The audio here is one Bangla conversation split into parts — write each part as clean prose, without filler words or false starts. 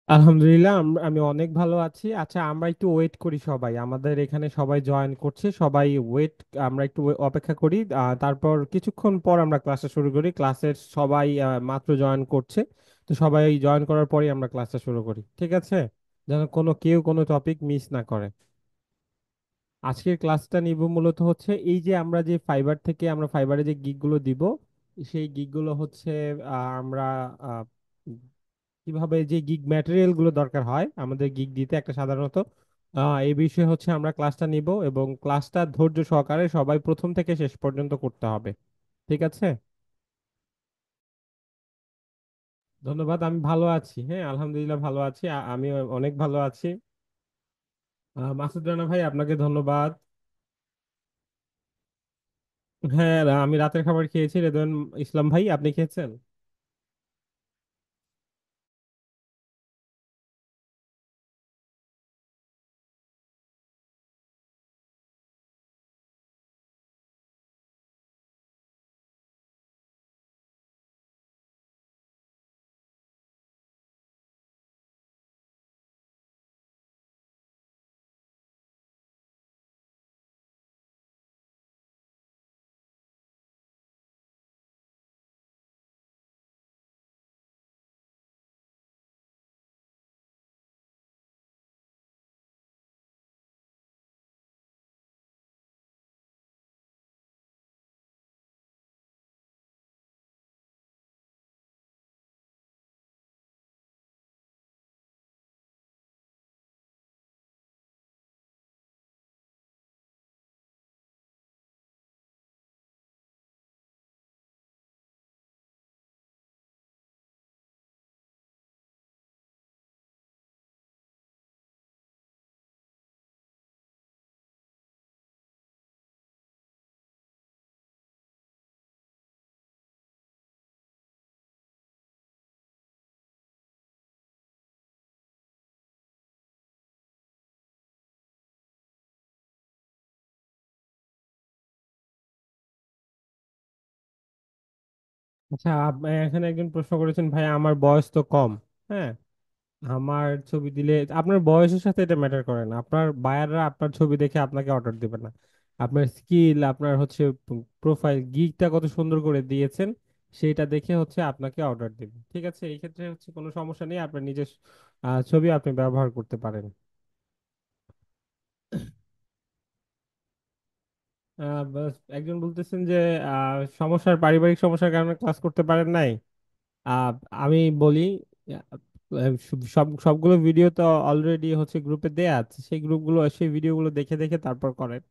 আলহামদুলিল্লাহ, আমি অনেক ভালো আছি। আচ্ছা, আমরা একটু ওয়েট করি, সবাই আমাদের এখানে সবাই জয়েন করছে, সবাই ওয়েট। আমরা একটু অপেক্ষা করি, তারপর কিছুক্ষণ পর আমরা ক্লাসটা শুরু করি। ক্লাসের সবাই মাত্র জয়েন করছে, তো সবাই জয়েন করার পরেই আমরা ক্লাসটা শুরু করি, ঠিক আছে? যেন কেউ কোনো টপিক মিস না করে। আজকের ক্লাসটা নিব মূলত হচ্ছে এই যে আমরা যে ফাইবার থেকে আমরা ফাইবারে যে গিগগুলো দিব, সেই গিগগুলো হচ্ছে আমরা কিভাবে যে গিগ ম্যাটেরিয়াল গুলো দরকার হয় আমাদের গিগ দিতে একটা সাধারণত, এই বিষয়ে হচ্ছে আমরা ক্লাসটা নিব, এবং ক্লাসটা ধৈর্য সহকারে সবাই প্রথম থেকে শেষ পর্যন্ত করতে হবে, ঠিক আছে? ধন্যবাদ। আমি ভালো আছি, হ্যাঁ আলহামদুলিল্লাহ ভালো আছি। আমি অনেক ভালো আছি। মাসুদ রানা ভাই, আপনাকে ধন্যবাদ। হ্যাঁ, আমি রাতের খাবার খেয়েছি। রেদওয়ান ইসলাম ভাই, আপনি খেয়েছেন? আচ্ছা, এখানে একজন প্রশ্ন করেছেন, ভাই আমার বয়স তো কম। হ্যাঁ, আমার ছবি দিলে আপনার বয়সের সাথে এটা ম্যাটার করে না। আপনার বায়াররা আপনার ছবি দেখে আপনাকে অর্ডার দিবে না। আপনার স্কিল, আপনার হচ্ছে প্রোফাইল, গিগটা কত সুন্দর করে দিয়েছেন, সেইটা দেখে হচ্ছে আপনাকে অর্ডার দিবে, ঠিক আছে? এই ক্ষেত্রে হচ্ছে কোনো সমস্যা নেই, আপনার নিজের ছবি আপনি ব্যবহার করতে পারেন। একজন বলতেছেন যে পারিবারিক সমস্যার কারণে ক্লাস করতে পারেন নাই। আহ, আমি বলি, সবগুলো ভিডিও তো অলরেডি হচ্ছে গ্রুপে দেয়া আছে, সেই ভিডিওগুলো দেখে দেখে তারপর করেন।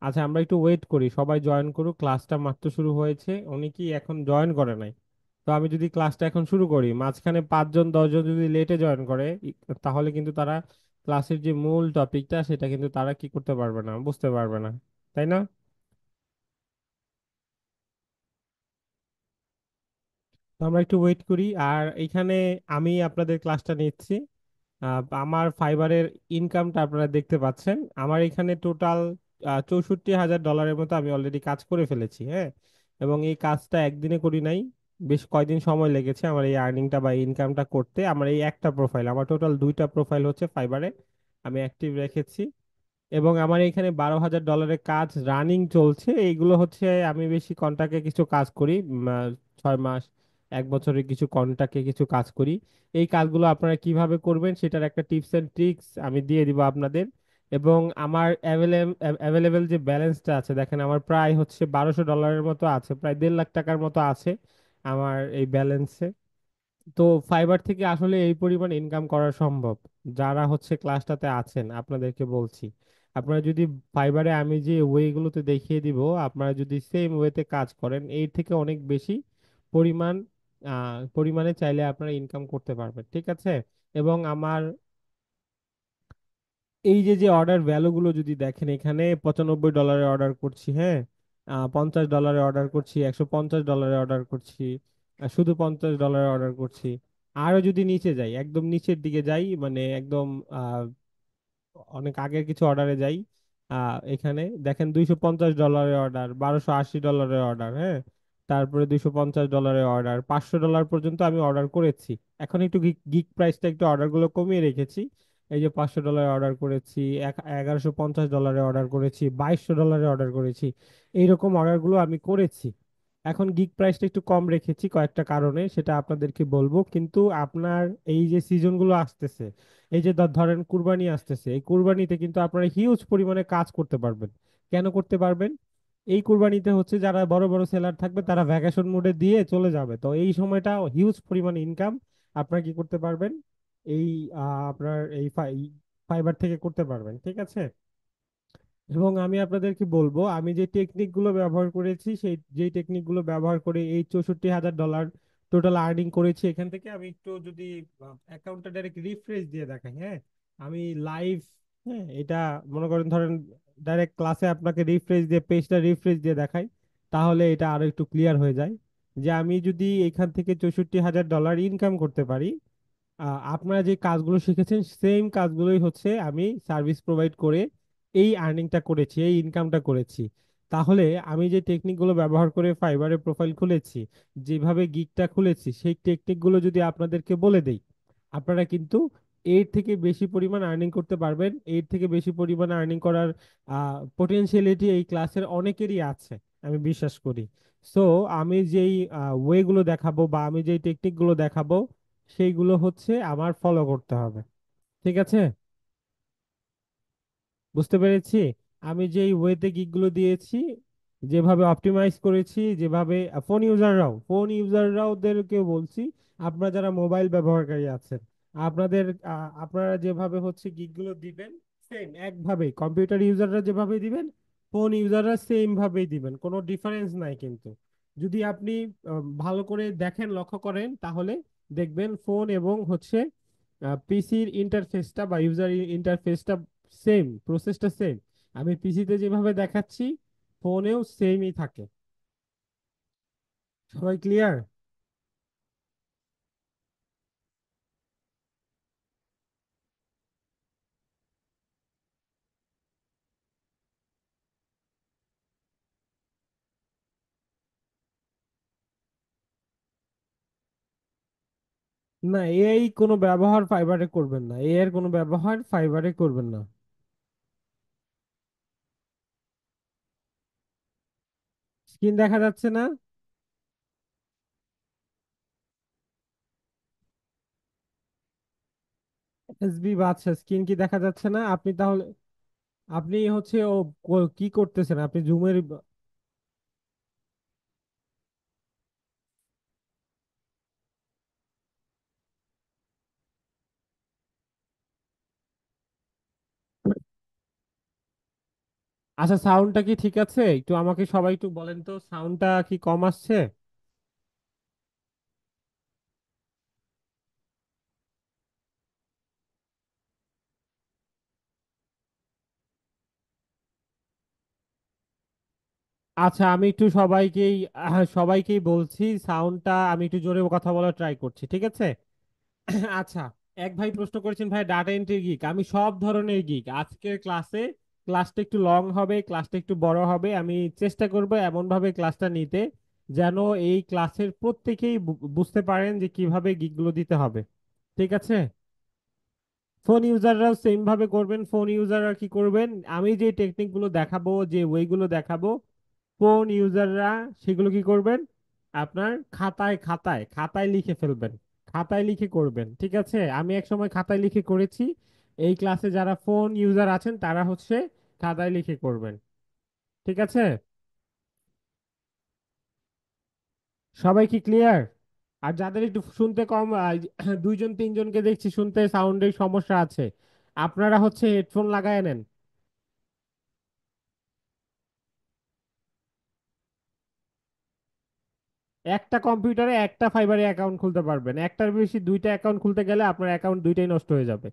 আচ্ছা, আমরা একটু ওয়েট করি, সবাই জয়েন করুক, ক্লাসটা মাত্র শুরু হয়েছে, অনেকেই এখন জয়েন করে নাই। তো আমি যদি ক্লাসটা এখন শুরু করি, মাঝখানে 5 জন 10 জন যদি লেটে জয়েন করে, তাহলে কিন্তু তারা ক্লাসের যে মূল টপিকটা সেটা কিন্তু তারা কি করতে পারবে না, বুঝতে পারবে না, তাই না? তো আমরা একটু ওয়েট করি। আর এখানে আমি আপনাদের ক্লাসটা নিচ্ছি। আমার ফাইবারের ইনকামটা আপনারা দেখতে পাচ্ছেন। আমার এখানে টোটাল 64,000 ডলারের মতো আমি অলরেডি কাজ করে ফেলেছি, হ্যাঁ। এবং এই কাজটা একদিনে করি নাই, বেশ কয়দিন সময় লেগেছে আমার এই আর্নিংটা বা ইনকামটা করতে। আমার এই একটা প্রোফাইল, আমার টোটাল 2টা প্রোফাইল হচ্ছে ফাইবারে আমি অ্যাক্টিভ রেখেছি। এবং আমার এখানে 12,000 ডলারের কাজ রানিং চলছে। এইগুলো হচ্ছে আমি বেশি কন্টাক্টে কিছু কাজ করি, 6 মাস 1 বছরের কিছু কন্টাক্টে কিছু কাজ করি। এই কাজগুলো আপনারা কিভাবে করবেন সেটার একটা টিপস এন্ড ট্রিক্স আমি দিয়ে দিব আপনাদের। এবং আমার অ্যাভেলেবেল যে ব্যালেন্সটা আছে, দেখেন আমার প্রায় হচ্ছে 1200 ডলারের মতো আছে, প্রায় 1.5 লাখ টাকার মতো আছে আমার এই ব্যালেন্সে। তো ফাইবার থেকে আসলে এই পরিমাণ ইনকাম করা সম্ভব। যারা হচ্ছে ক্লাসটাতে আছেন আপনাদেরকে বলছি, আপনারা যদি ফাইবারে আমি যে ওয়েগুলোতে দেখিয়ে দিব, আপনারা যদি সেম ওয়েতে কাজ করেন, এর থেকে অনেক বেশি পরিমাণ পরিমাণে চাইলে আপনারা ইনকাম করতে পারবেন, ঠিক আছে? এবং আমার এই যে যে অর্ডার ভ্যালু গুলো যদি দেখেন, এখানে $95 অর্ডার করছি, হ্যাঁ, $50 অর্ডার করছি, $150 অর্ডার করছি, শুধু $50 অর্ডার করছি। আরো যদি নিচে যাই, একদম নিচের দিকে যাই, মানে একদম অনেক আগের কিছু অর্ডারে যাই, এখানে দেখেন $250 অর্ডার, $1280 অর্ডার, হ্যাঁ, তারপরে $250 অর্ডার, $500 পর্যন্ত আমি অর্ডার করেছি। এখন একটু গিক গিক প্রাইসটা একটু অর্ডার গুলো কমিয়ে রেখেছি। এই যে $500 অর্ডার করেছি, 1150 ডলারে অর্ডার করেছি, $2200 অর্ডার করেছি, এইরকম অর্ডার গুলো আমি করেছি। এখন গিগ প্রাইসটা একটু কম রেখেছি কয়েকটা কারণে, সেটা আপনাদেরকে বলবো। কিন্তু আপনার এই যে সিজন গুলো আসতেছে, এই যে ধরেন কুরবানি আসতেছে, এই কুরবানিতে কিন্তু আপনারা হিউজ পরিমাণে কাজ করতে পারবেন। কেন করতে পারবেন? এই কুরবানিতে হচ্ছে যারা বড় বড় সেলার থাকবে তারা ভ্যাকেশন মোডে দিয়ে চলে যাবে, তো এই সময়টা হিউজ পরিমাণে ইনকাম আপনারা কি করতে পারবেন, এই আপনার এই ফাইবার থেকে করতে পারবেন, ঠিক আছে? এবং আমি আপনাদেরকে বলবো, আমি যে টেকনিক গুলো ব্যবহার করেছি, সেই যেই টেকনিক গুলো ব্যবহার করে এই $64,000 টোটাল আর্নিং করেছি, এখান থেকে আমি একটু যদি অ্যাকাউন্টটা ডাইরেক্ট রিফ্রেশ দিয়ে দেখাই, হ্যাঁ, আমি লাইভ, হ্যাঁ, এটা মনে করেন ধরেন ডাইরেক্ট ক্লাসে আপনাকে রিফ্রেশ দিয়ে, পেজটা রিফ্রেশ দিয়ে দেখাই, তাহলে এটা আরো একটু ক্লিয়ার হয়ে যায় যে আমি যদি এখান থেকে $64,000 ইনকাম করতে পারি, আপনারা যে কাজগুলো শিখেছেন সেম কাজগুলোই হচ্ছে আমি সার্ভিস প্রোভাইড করে এই আর্নিংটা করেছি, এই ইনকামটা করেছি। তাহলে আমি যে টেকনিকগুলো ব্যবহার করে ফাইবারে প্রোফাইল খুলেছি, যেভাবে গিগটা খুলেছি, সেই টেকনিকগুলো যদি আপনাদেরকে বলে দেই, আপনারা কিন্তু এর থেকে বেশি পরিমাণ আর্নিং করতে পারবেন। এর থেকে বেশি পরিমাণ আর্নিং করার পটেনশিয়ালিটি এই ক্লাসের অনেকেরই আছে, আমি বিশ্বাস করি। সো আমি যেই ওয়েগুলো দেখাবো বা আমি যেই টেকনিকগুলো দেখাবো, সেইগুলো হচ্ছে আমার ফলো করতে হবে, ঠিক আছে? বুঝতে পেরেছি। আমি যে ওয়েতে গিগগুলো দিয়েছি, যেভাবে অপটিমাইজ করেছি, যেভাবে ফোন ইউজাররাও ওদেরকে বলছি, আপনারা যারা মোবাইল ব্যবহারকারী আছেন, আপনাদের আপনারা যেভাবে হচ্ছে গিগগুলো দিবেন, সেম একভাবে কম্পিউটার ইউজাররা যেভাবে দিবেন, ফোন ইউজাররা সেম ভাবেই দিবেন, কোনো ডিফারেন্স নাই কিন্তু। যদি আপনি ভালো করে দেখেন, লক্ষ্য করেন, তাহলে দেখবেন ফোন এবং হচ্ছে পিসির ইন্টারফেসটা বা ইউজার ইন্টারফেসটা সেম, প্রসেসটা সেম। আমি পিসিতে যেভাবে দেখাচ্ছি, ফোনেও সেমই থাকে। সবাই ক্লিয়ার? না, এআই কোনো ব্যবহার ফাইবারে করবেন না, এআই এর কোনো ব্যবহার ফাইবারে করবেন না। স্ক্রিন দেখা যাচ্ছে না? এসবি বাদশা, স্ক্রিন কি দেখা যাচ্ছে না? আপনি তাহলে, আপনি হচ্ছে কি করতেছেন আপনি জুমের? আচ্ছা, সাউন্ডটা কি ঠিক আছে? একটু আমাকে সবাই একটু বলেন তো, সাউন্ডটা কি কম আসছে? আচ্ছা, আমি একটু সবাইকেই বলছি, সাউন্ডটা আমি একটু জোরে কথা বলার ট্রাই করছি, ঠিক আছে? আচ্ছা, এক ভাই প্রশ্ন করেছেন, ভাই ডাটা এন্ট্রি গিগ, আমি সব ধরনের গিগ আজকের ক্লাসে, ক্লাসটা একটু লং হবে, ক্লাসটা একটু বড় হবে, আমি চেষ্টা করব এমন ভাবে ক্লাসটা নিতে যেন এই ক্লাসের প্রত্যেকেই বুঝতে পারেন যে কিভাবে গিগগুলো দিতে হবে, ঠিক আছে? ফোন ইউজাররাও সেম ভাবে করবেন। ফোন ইউজাররা কি করবেন, আমি যে টেকনিক গুলো দেখাবো, যে ওয়েগুলো দেখাবো, ফোন ইউজাররা সেগুলো কি করবেন, আপনার খাতায় খাতায় খাতায় লিখে ফেলবেন, খাতায় লিখে করবেন, ঠিক আছে? আমি এক সময় খাতায় লিখে করেছি। এই ক্লাসে যারা ফোন ইউজার আছেন তারা হচ্ছে খাতায় লিখে করবেন, ঠিক আছে? সবাই কি ক্লিয়ার? আর যাদের একটু শুনতে কম, দুইজন তিনজনকে দেখছি শুনতে সাউন্ডের সমস্যা আছে, আপনারা হচ্ছে হেডফোন লাগায় নেন। একটা কম্পিউটারে একটা ফাইবারে অ্যাকাউন্ট খুলতে পারবেন, একটার বেশি দুইটা অ্যাকাউন্ট খুলতে গেলে আপনার অ্যাকাউন্ট দুইটাই নষ্ট হয়ে যাবে।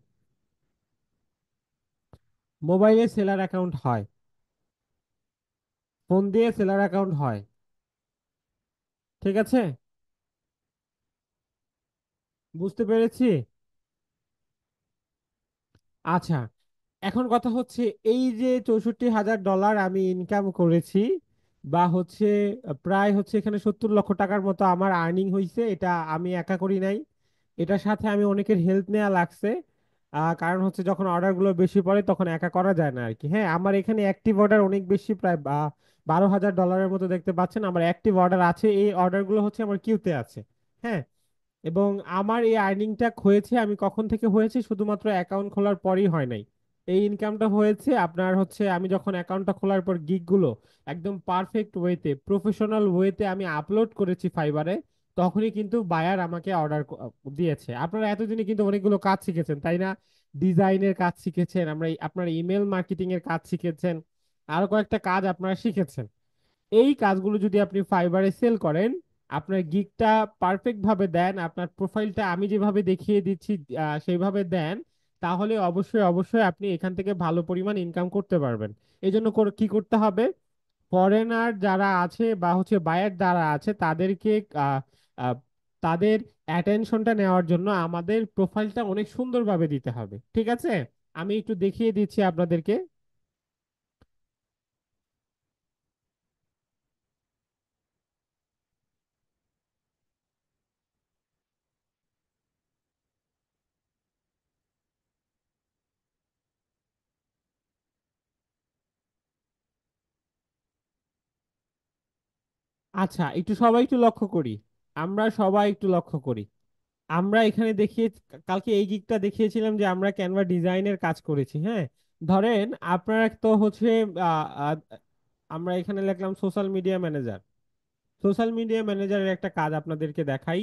মোবাইলে সেলার অ্যাকাউন্ট হয়, ফোন দিয়ে সেলার অ্যাকাউন্ট হয়। ঠিক আছে, বুঝতে পেরেছি। আচ্ছা, এখন কথা হচ্ছে, এই যে 64,000 ডলার আমি ইনকাম করেছি, বা হচ্ছে প্রায় হচ্ছে এখানে 70 লক্ষ টাকার মতো আমার আর্নিং হয়েছে, এটা আমি একা করি নাই, এটার সাথে আমি অনেকের হেল্প নেওয়া লাগছে। কারণ হচ্ছে যখন অর্ডারগুলো বেশি পড়ে তখন একা করা যায় না আর কি। হ্যাঁ, আমার এখানে অ্যাক্টিভ অর্ডার অনেক বেশি, প্রায় 12,000 ডলারের মতো দেখতে পাচ্ছেন আমার অ্যাক্টিভ অর্ডার আছে। এই অর্ডারগুলো হচ্ছে আমার কিউতে আছে। হ্যাঁ, এবং আমার এই আর্নিংটা হয়েছে, আমি কখন থেকে হয়েছে, শুধুমাত্র অ্যাকাউন্ট খোলার পরই হয় নাই। এই ইনকামটা হয়েছে আপনার হচ্ছে আমি যখন অ্যাকাউন্টটা খোলার পর গিগগুলো একদম পারফেক্ট ওয়েতে, প্রফেশনাল ওয়েতে আমি আপলোড করেছি ফাইবারে, তখনই কিন্তু বায়ার আমাকে অর্ডার দিয়েছে। আপনারা এতদিনে কিন্তু অনেকগুলো কাজ শিখেছেন, তাই না? ডিজাইনের কাজ শিখেছেন, আমরা আপনার ইমেল মার্কেটিং এর কাজ শিখেছেন, আরো কয়েকটা কাজ আপনারা শিখেছেন। এই কাজগুলো যদি আপনি ফাইবারে সেল করেন, আপনার গিগটা পারফেক্ট ভাবে দেন, আপনার প্রোফাইলটা আমি যেভাবে দেখিয়ে দিচ্ছি সেইভাবে দেন, তাহলে অবশ্যই অবশ্যই আপনি এখান থেকে ভালো পরিমাণ ইনকাম করতে পারবেন। এই জন্য কি করতে হবে, ফরেনার যারা আছে বা হচ্ছে বায়ার যারা আছে তাদেরকে আহ, আহ, তাদের অ্যাটেনশনটা নেওয়ার জন্য আমাদের প্রোফাইলটা অনেক সুন্দরভাবে দিতে হবে। ঠিক আছে, আমি একটু দেখিয়ে দিচ্ছি আপনাদেরকে। আচ্ছা, একটু সবাই একটু লক্ষ্য করি, আমরা সবাই একটু লক্ষ্য করি। আমরা এখানে দেখিয়ে, কালকে এই গিগটা দেখিয়েছিলাম যে আমরা ক্যানভা ডিজাইনের কাজ করেছি। হ্যাঁ, ধরেন আপনারা তো হচ্ছে আহ, আহ, আমরা এখানে লিখলাম social media manager. Social media ম্যানেজারের একটা কাজ আপনাদেরকে দেখাই।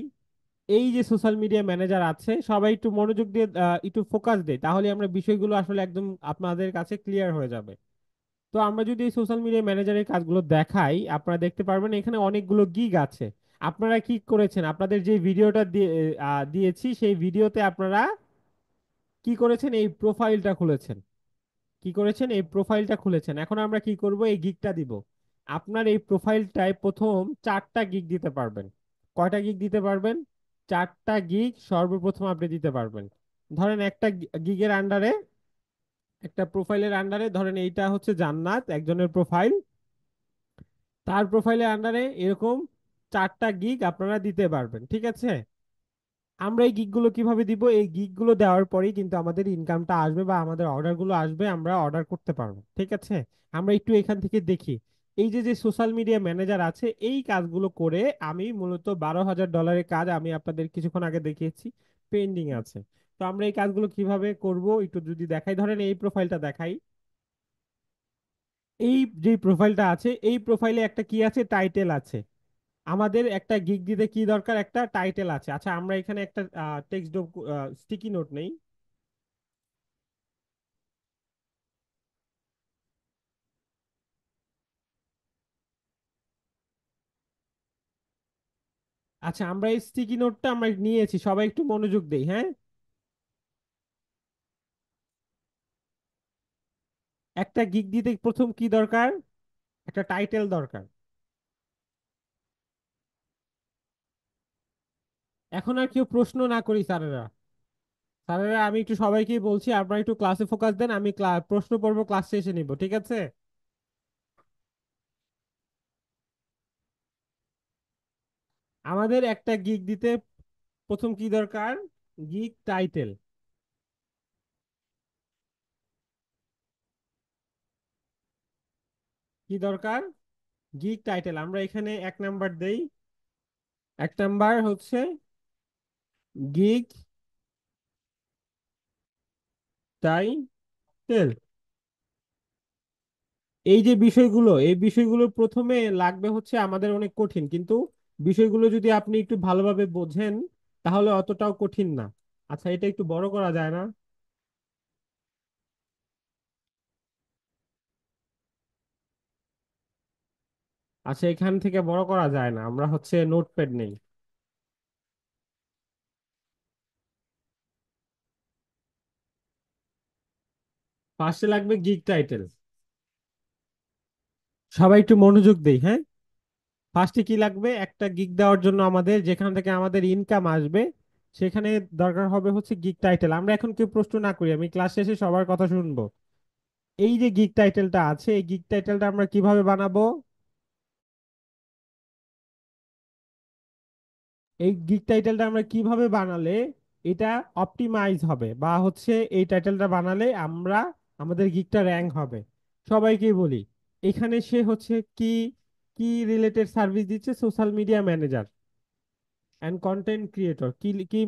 এই যে সোশ্যাল মিডিয়া ম্যানেজার আছে, সবাই একটু মনোযোগ দিয়ে একটু ফোকাস দেয়, তাহলে আমরা বিষয়গুলো আসলে একদম আপনাদের কাছে ক্লিয়ার হয়ে যাবে। তো আমরা যদি এই সোশ্যাল মিডিয়া ম্যানেজারের কাজগুলো দেখাই, আপনারা দেখতে পারবেন এখানে অনেকগুলো গিগ আছে। আপনারা কি করেছেন, আপনাদের যে ভিডিওটা দিয়েছি সেই ভিডিওতে আপনারা কি করেছেন, এই প্রোফাইলটা খুলেছেন। কি করেছেন, এই প্রোফাইলটা খুলেছেন। এখন আমরা কি করব, এই গিগটা দিব। আপনার এই প্রোফাইলটায় প্রথম 4টা গিগ দিতে পারবেন। কয়টা গিগ দিতে পারবেন? 4টা গিগ সর্বপ্রথম আপনি দিতে পারবেন। ধরেন একটা গিগের আন্ডারে, একটা প্রোফাইলের আন্ডারে, ধরেন এইটা হচ্ছে জান্নাত একজনের প্রোফাইল, তার প্রোফাইলের আন্ডারে এরকম 4টা গিগ আপনারা দিতে পারবেন। ঠিক আছে, আমরা এই গিগগুলো কিভাবে দিব, এই গিগগুলো দেওয়ার পরেই কিন্তু আমাদের ইনকামটা আসবে বা আমাদের অর্ডারগুলো আসবে, আমরা অর্ডার করতে পারবো। ঠিক আছে, আমরা একটু এখান থেকে দেখি। এই যে যে সোশ্যাল মিডিয়া ম্যানেজার আছে, এই কাজগুলো করে আমি মূলত 12,000 ডলারের কাজ আমি আপনাদের কিছুক্ষণ আগে দেখিয়েছি, পেন্ডিং আছে। তো আমরা এই কাজগুলো কিভাবে করব একটু যদি দেখাই, ধরেন এই প্রোফাইলটা দেখাই। এই যে প্রোফাইলটা আছে, এই প্রোফাইলে একটা কি আছে, টাইটেল আছে। আমাদের একটা গিগ দিতে কি দরকার, একটা টাইটেল আছে। আচ্ছা, আমরা এখানে একটা টেক্সট স্টিকি নোট নেই। আচ্ছা, আমরা এই স্টিকি নোটটা আমরা নিয়েছি, সবাই একটু মনোযোগ দেই। হ্যাঁ, একটা গিগ দিতে প্রথম কি দরকার, একটা টাইটেল দরকার। এখন আর কেউ প্রশ্ন না করি স্যারেরা। স্যারেরা আমি একটু সবাইকেই বলছি, আপনারা একটু ক্লাসে ফোকাস দেন, আমি প্রশ্ন পর্ব ক্লাস শেষে নিব। ঠিক আছে, আমাদের একটা গিগ দিতে প্রথম কি দরকার, গিগ টাইটেল। কি দরকার, গিগ টাইটেল। আমরা এখানে 1 নাম্বার দেই। 1 নাম্বার হচ্ছে গিগ টাইটেল। এই যে বিষয়গুলো, এই বিষয়গুলো প্রথমে লাগবে হচ্ছে আমাদের অনেক কঠিন, কিন্তু বিষয়গুলো যদি আপনি একটু ভালোভাবে বোঝেন তাহলে অতটাও কঠিন না। আচ্ছা, এটা একটু বড় করা যায় না? আচ্ছা, এখান থেকে বড় করা যায় না, আমরা হচ্ছে নোটপ্যাড নেই। ফার্স্টে লাগবে গিগ টাইটেল। সবাই একটু মনোযোগ দেই, হ্যাঁ। ফার্স্টে কি লাগবে, একটা গিগ দেওয়ার জন্য আমাদের যেখান থেকে আমাদের ইনকাম আসবে সেখানে দরকার হবে হচ্ছে গিগ টাইটেল। আমরা এখন কেউ প্রশ্ন না করি, আমি ক্লাস শেষে সবার কথা শুনবো। এই যে গিগ টাইটেলটা আছে, এই গিগ টাইটেলটা আমরা কিভাবে বানাবো? এই গিগ টাইটেলটা আমরা কিভাবে বানালে এটা অপটিমাইজ হবে, বা হচ্ছে এই টাইটেলটা বানালে আমরা আমাদের গিগটা র্যাঙ্ক হবে। সবাইকে বলি, এখানে সে হচ্ছে কি কি রিলেটেড সার্ভিস দিচ্ছে, social media manager and content creator. কি কি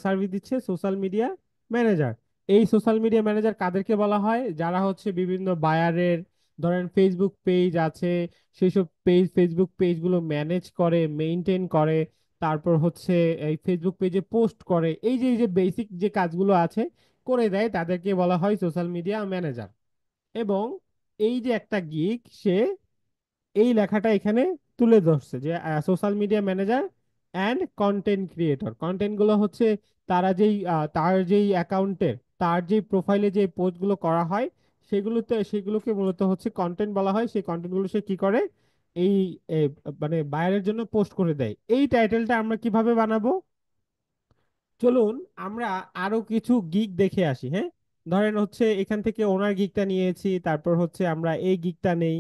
সার্ভিস দিচ্ছে? Social media manager. এই সোশ্যাল মিডিয়া ম্যানেজার কাদেরকে বলা হয়? যারা হচ্ছে বিভিন্ন বায়ারের, ধরেন ফেসবুক পেজ আছে, সেসব ফেসবুক পেজগুলো ম্যানেজ করে, মেনটেন করে, তারপর হচ্ছে এই ফেসবুক পেজে পোস্ট করে, এই যে বেসিক যে কাজগুলো আছে করে দেয়, তাদেরকে বলা হয় সোশ্যাল মিডিয়া ম্যানেজার। এবং এই যে একটা গিগ, সে এই লেখাটা এখানে তুলে ধরছে যে social media manager and content creator. Content গুলো হচ্ছে তার যেই অ্যাকাউন্টের, তার যেই প্রোফাইলে যে পোস্টগুলো করা হয়, সেগুলোকে মূলত হচ্ছে কন্টেন্ট বলা হয়। সেই কন্টেন্টগুলো সে কি করে, এই এ, মানে বায়ারের জন্য পোস্ট করে দেয়। এই টাইটেলটা আমরা কিভাবে বানাবো? চলুন আমরা আরো কিছু গিগ দেখে আসি, হ্যাঁ। ধরেন হচ্ছে এখান থেকে ওনার গিগটা নিয়েছি, তারপর হচ্ছে আমরা এই গিগটা নেই,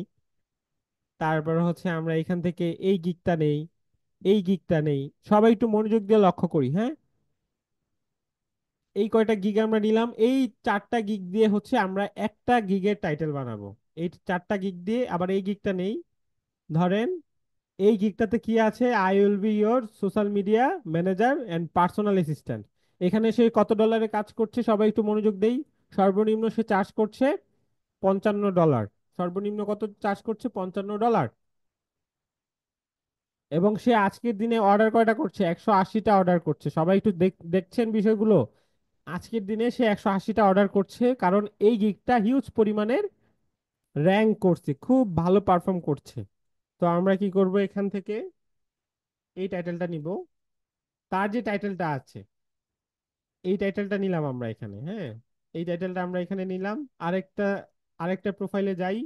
তারপর হচ্ছে আমরা এখান থেকে এই গিকটা নেই, এই গিকটা নেই। সবাই একটু মনোযোগ দিয়ে লক্ষ্য করি, হ্যাঁ। এই কয়টা গিগ আমরা নিলাম, এই চারটা গিগ দিয়ে হচ্ছে আমরা একটা গিগের টাইটেল বানাবো। এই চারটা গিগ দিয়ে আবার এই গিগটা নেই। ধরেন এই গিগটাতে কি আছে? I will be your social media manager and personal assistant. এখানে সে কত ডলারে কাজ করছে? সবাই একটু মনোযোগ দেই। সর্বনিম্ন সে চার্জ করছে $55। সর্বনিম্ন কত চার্জ করছে? $55। এবং সে আজকের দিনে অর্ডার কয়টা করছে? 180টা অর্ডার করছে। সবাই একটু দেখছেন বিষয়গুলো? আজকের দিনে সে 180টা অর্ডার করছে, কারণ এই গিগটা হিউজ পরিমাণের র্যাঙ্ক করছে, খুব ভালো পারফর্ম করছে। তো আমরা কি করব, এখান থেকে এই টাইটেলটা নিব। তার যে টাইটেলটা আছে, এই টাইটেলটা নিলাম আমরা এখানে, হ্যাঁ। এই টাইটেলটা আমরা এখানে নিলাম। আরেকটা আরেকটা প্রোফাইলে যাই।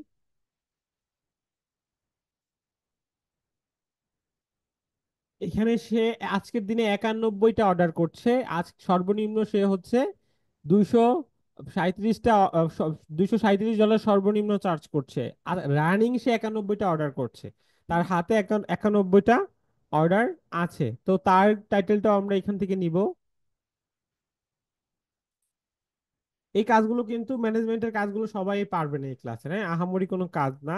এখানে সে আজকের দিনে 91টা অর্ডার করছে। আজ সর্বনিম্ন সে হচ্ছে 237টা, $237 সর্বনিম্ন চার্জ করছে। আর রানিং সে 91টা অর্ডার করছে। তার হাতে 91টা অর্ডার আছে, তো তার টাইটেলটাও আমরা এখান থেকে নিব। এই কাজগুলো কিন্তু ম্যানেজমেন্টের কাজগুলো সবাই পারবে না এই ক্লাসে, হ্যাঁ, আহামরি কোনো কাজ না।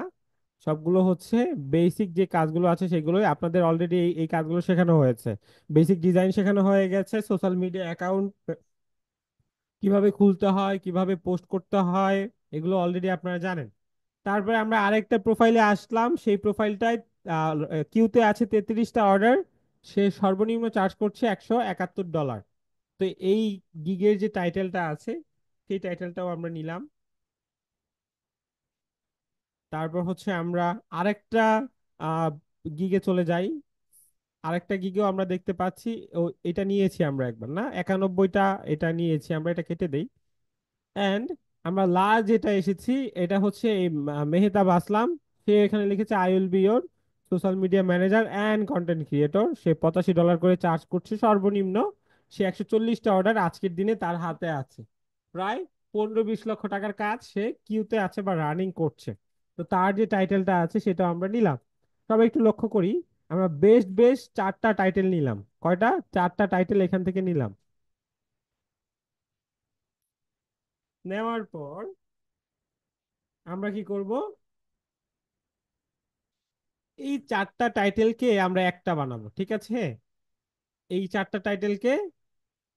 সবগুলো হচ্ছে বেসিক যে কাজগুলো আছে সেগুলোই আপনাদের অলরেডি এই কাজগুলো শেখানো হয়েছে। বেসিক ডিজাইন শেখানো হয়ে গেছে, সোশ্যাল মিডিয়া অ্যাকাউন্ট কিভাবে খুলতে হয়, কিভাবে পোস্ট করতে হয়, এগুলো অলরেডি আপনারা জানেন। তারপরে আমরা আরেকটা প্রোফাইলে আসলাম। সেই প্রোফাইলটায় কিউতে আছে 33টা অর্ডার। সে সর্বনিম্ন চার্জ করছে $171। তো এই গিগের যে টাইটেলটা আছে, সেই টাইটেলটাও আমরা নিলাম। তারপর হচ্ছে আমরা আরেকটা গিগে চলে যাই। আরেকটা গিগেও আমরা দেখতে পাচ্ছি, ও এটা নিয়েছি আমরা একবার, না 91টা, এটা নিয়েছি আমরা, এটা কেটে দেই। এন্ড আমরা লাস্ট যেটা এসেছি, এটা হচ্ছে এই মেহতাব আসলাম। সে এখানে লিখেছে I will be your social media manager and content creator. সে $85 করে চার্জ করছে সর্বনিম্ন। সে 140টা অর্ডার আজকের দিনে তার হাতে আছে। প্রায় 15-20 লক্ষ টাকার কাজ সে কিউতে আছে বা রানিং করছে। তো তার যে টাইটেলটা আছে সেটা আমরা নিলাম। সবাই একটু লক্ষ্য করি, আমরা বেস্ট বেস্ট চারটা টাইটেল নিলাম। কয়টা? চারটা টাইটেল এখান থেকে নিলাম। নেওয়ার পর আমরা কি করব? এই চারটা টাইটেলকে আমরা একটা বানাবো, ঠিক আছে। এই চারটা টাইটেলকে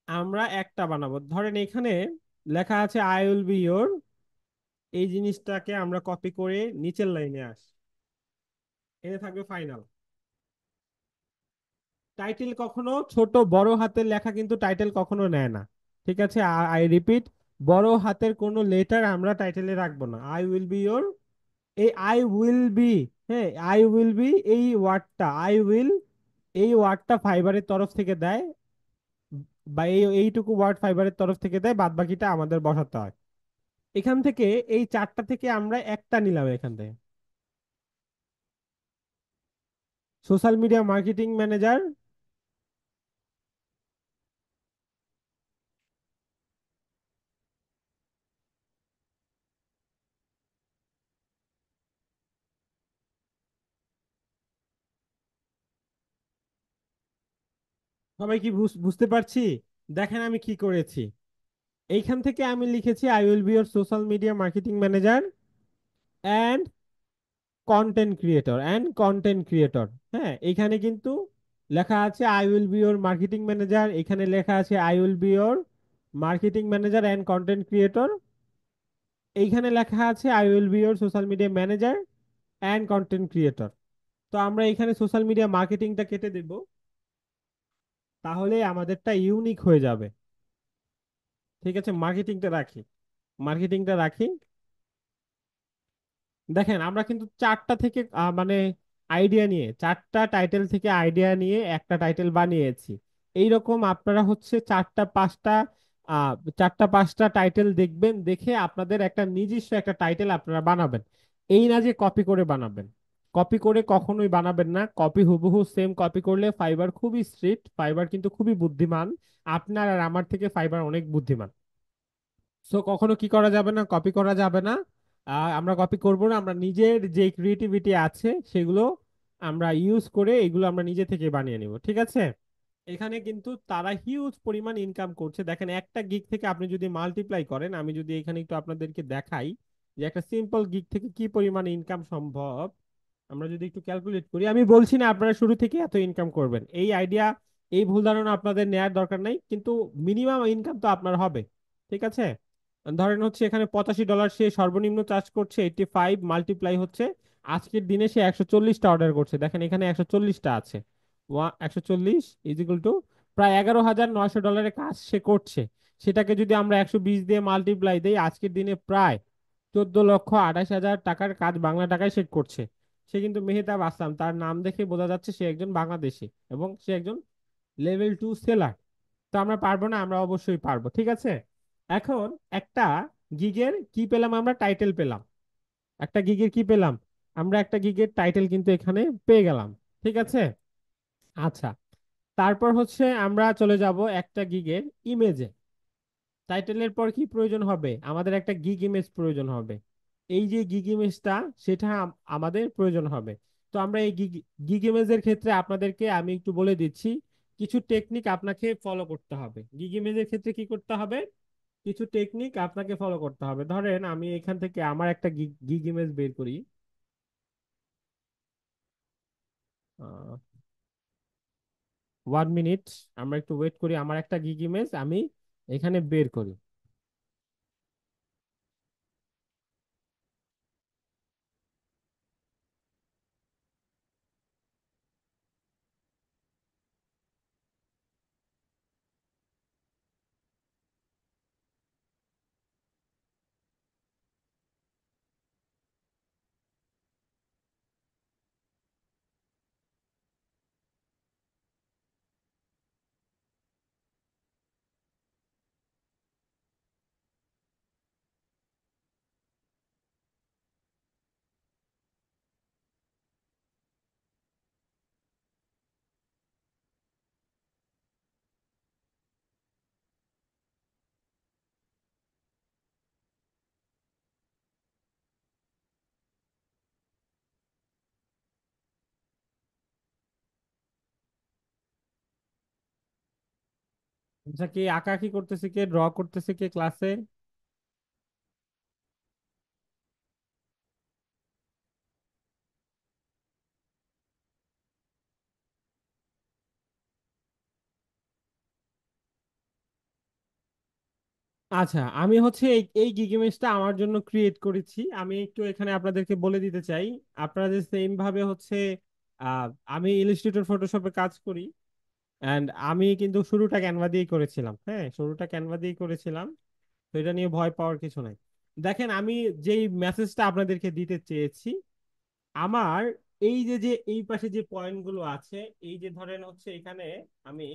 আমরা একটা বানাবো। ধরেন এখানে লেখা আছে আই উইল বি ইয়োর। এই জিনিসটাকে আমরা কপি করে নিচের লাইনে আসি, এনে থাকবে ফাইনাল। টাইটেল কখনো ছোট বড় হাতের লেখা কিন্তু টাইটেল কখনো নেয় না, ঠিক আছে। আই রিপিট, বড় হাতের কোনো লেটার আমরা টাইটেলে রাখবো না। আই উইল বি ইয়োর, এই আই উইল বি, হ্যাঁ, আই উইল বি, এই ওয়ার্ডটা আই উইল, এই ওয়ার্ডটা ফাইবারের তরফ থেকে দেয়, বা এইটুকু ওয়ার্ড ফাইবারের তরফ থেকে দেয়, বাদ বাকিটা আমাদের বসাতে হয়। এখান থেকে এই চারটা থেকে আমরা একটা নিলাম এখান থেকে, সোশ্যাল মিডিয়া মার্কেটিং ম্যানেজার। সবাই কি বুঝতে পারছি? দেখেন আমি কি করেছি। এইখান থেকে আমি লিখেছি I will be your social media marketing manager and content creator. হ্যাঁ, এখানে কিন্তু লেখা আছে I will be your marketing manager, এখানে লেখা আছে I will be your marketing manager and content creator, এইখানে লেখা আছে I will be your social media manager and content creator. তো আমরা এখানে সোশ্যাল মিডিয়া মার্কেটিংটা কেটে দেব, তাহলে আমাদেরটা ইউনিক হয়ে যাবে। ঠিক আছে, মার্কেটিংটা রাখি। দেখেন আমরা কিন্তু চারটা থেকে মানে চারটা টাইটেল থেকে আইডিয়া নিয়ে একটা টাইটেল বানিয়েছি। এইরকম আপনারা হচ্ছে আহ, চারটা পাঁচটা টাইটেল দেখবেন, দেখে আপনাদের একটা নিজস্ব একটা টাইটেল আপনারা বানাবেন। এই না যে কপি করে বানাবেন, কপি করে কখনোই বানাবেন না। কপি হুবহু সেম কপি করলে ফাইবার খুবই স্ট্রিক্ট, ফাইবার কিন্তু খুবই বুদ্ধিমান। আপনার আর আমার থেকে ফাইবার অনেক বুদ্ধিমান। সো কখনো কি করা যাবে না, কপি করা যাবে না। আমরা কপি করব না, আমরা নিজের যে ক্রিয়েটিভিটি আছে সেগুলো আমরা ইউজ করে এগুলো আমরা নিজে থেকে বানিয়ে নিব, ঠিক আছে? এখানে কিন্তু তারা হিউজ পরিমাণ ইনকাম করছে। দেখেন একটা গিগ থেকে আপনি যদি মাল্টিপ্লাই করেন, আমি যদি এখানে একটু আপনাদেরকে দেখাই যে একটা সিম্পল গিগ থেকে কি পরিমাণ ইনকাম সম্ভব, আমরা যদি একটু ক্যালকুলেট করি। আমি বলছি না আপনারা শুরু থেকে এত ইনকাম করবেন, এই আইডিয়া, এই ভুল ধারণা আপনাদের নেয়ার দরকার নাই, কিন্তু মিনিমাম ইনকাম তো আপনার হবে। ঠিক আছে, ধরেন হচ্ছে এখানে $85 সে সর্বনিম্ন চার্জ করছে, 85 মাল্টিপ্লাই হচ্ছে আজকের দিনে সে 140টা অর্ডার করছে। দেখেন এখানে 140টা আছে, 140 ইজ ইকুয়াল টু প্রায় $11,900 কাজ সে করছে। সেটাকে যদি আমরা 120 দিয়ে মাল্টিপ্লাই দেই, আজকের দিনে প্রায় 14,28,000 টাকার কাজ বাংলা টাকায় সে করছে। সে কিন্তু মেহতাব আসাম, তার নাম দেখে বোঝা যাচ্ছে সে একজন বাংলাদেশী এবং সে একজন লেভেল 2 সেলার। তো আমরা পারবো না? আমরা অবশ্যই পারবো, ঠিক আছে। এখন একটা গিগের কি পেলাম? আমরা টাইটেল পেলাম। একটা গিগের কি পেলাম? আমরা একটা গিগের টাইটেল কিন্তু এখানে পেয়ে গেলাম, ঠিক আছে। আচ্ছা, তারপর হচ্ছে আমরা চলে যাব একটা গিগের ইমেজে। টাইটেলের পর কি প্রয়োজন হবে? আমাদের একটা গিগ ইমেজ প্রয়োজন হবে। এই যে গিগ ইমেজটা, সেটা আমাদের প্রয়োজন হবে। তো আমরা এই গিগ গিগ ইমেজের ক্ষেত্রে আপনাদেরকে আমি একটু বলে দিচ্ছি, কিছু টেকনিক আপনাকে ফলো করতে হবে। গিগ ইমেজের ক্ষেত্রে কি করতে হবে? কিছু টেকনিক আপনাকে ফলো করতে হবে। ধরেন আমি এখান থেকে আমার একটা গিগ গিগ ইমেজ বের করি। 1 মিনিট, আমরা একটু ওয়েট করি, আমার একটা গিগ ইমেজ আমি এখানে বের করি। আচ্ছা, কে আঁকাআঁকি করতেছে, কে ড্র করতেছে, কে ক্লাসে? আচ্ছা, আমি হচ্ছে এই গিগ ইমেজটা আমার জন্য ক্রিয়েট করেছি। আমি একটু এখানে আপনাদেরকে বলে দিতে চাই, আপনারা যে সেম ভাবে হচ্ছে আহ, আমি ইলাস্ট্রেটর ফটোশপে কাজ করি, এন্ড আমি কিন্তু শুরুটা ক্যানভা দিয়েই করেছিলাম। হ্যাঁ, শুরুটা ক্যানভা দিয়েই করেছিলাম, তো এটা নিয়ে ভয় পাওয়ার কিছু নাই। দেখেন আমি যেই মেসেজটা আপনাদেরকে দিতে চেয়েছি, আমার এই যে যে এই পাশে যে পয়েন্ট গুলো আছে, এই যে ধরেন হচ্ছে এখানে আমি,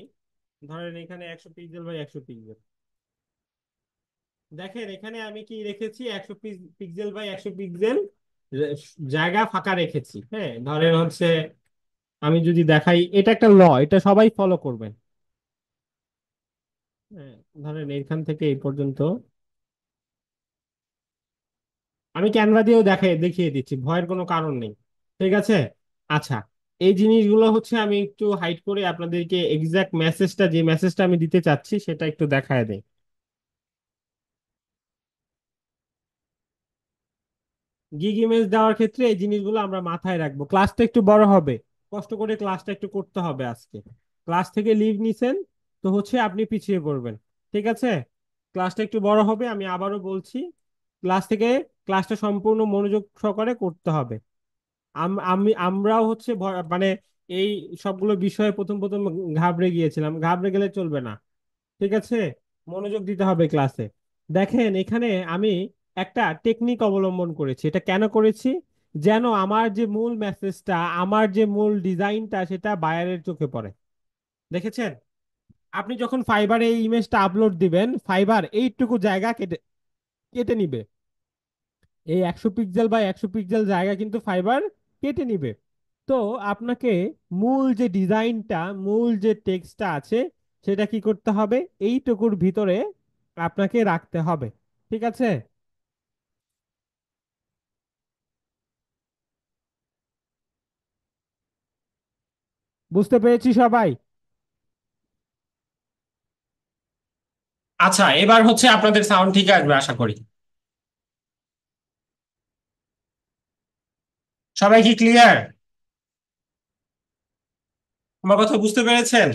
ধরেন এখানে 100 পিক্সেল বাই 100 পিক্সেল, দেখেন এখানে আমি কি রেখেছি, 100 পিক্সেল বাই 100 পিক্সেল জায়গা ফাঁকা রেখেছি। হ্যাঁ, ধরেন হচ্ছে আমি যদি দেখাই, এটা একটা ল, এটা সবাই ফলো করবেন। হ্যাঁ, ধরেন এইখান থেকে এই পর্যন্ত আমি ক্যানভা দিয়েও দেখিয়ে দিচ্ছি, ভয়ের কোনো কারণ নেই। ঠিক আছে। আচ্ছা, এই জিনিসগুলো হচ্ছে আমি একটু হাইড করে আপনাদেরকে এক্সাক্ট মেসেজটা, যে মেসেজটা আমি দিতে চাচ্ছি সেটা একটু দেখায় দেই। গিগ ইমেজ দেওয়ার ক্ষেত্রে এই জিনিসগুলো আমরা মাথায় রাখবো। ক্লাসটা একটু বড় হবে, কষ্ট করে ক্লাসটা একটু করতে হবে আজকে। ক্লাস থেকে লিভ নিছেন, তো হচ্ছে আপনি পিছিয়ে পড়বেন। ঠিক আছে। ক্লাসটা একটু বড় হবে, আমি আবারও বলছি। ক্লাস থেকে ক্লাসটা সম্পূর্ণ মনোযোগ সহকারে করতে হবে। আমরাও হচ্ছে মানে এই সবগুলো বিষয়ে প্রথম প্রথম ঘাবড়ে গিয়েছিলাম, ঘাবড়ে গেলে চলবে না। ঠিক আছে। মনোযোগ দিতে হবে ক্লাসে। দেখেন এখানে আমি একটা টেকনিক অবলম্বন করেছি। এটা কেন করেছি? যেন আমার যে মূল মেসেজটা, আমার যে মূল ডিজাইনটা, সেটা বায়ারের চোখে পড়ে। দেখেছেন? আপনি যখন ফাইবারে এই ইমেজটা আপলোড দিবেন, ফাইবার এইটুকু জায়গা কেটে কেটে নিবে। এই 100 পিক্সেল বা 100 পিক্সেল জায়গা কিন্তু ফাইবার কেটে নিবে। তো আপনাকে মূল যে ডিজাইনটা, মূল যে টেক্সটটা আছে, সেটা কি করতে হবে? এইটুকুর ভিতরে আপনাকে রাখতে হবে। ঠিক আছে। বুঝতে পেরেছি সবাই? আচ্ছা, এবার হচ্ছে আপনাদের সাউন্ড ঠিক আসবে আশা করি। সবাই কি ক্লিয়ার? আমার কথা বুঝতে পেরেছেন?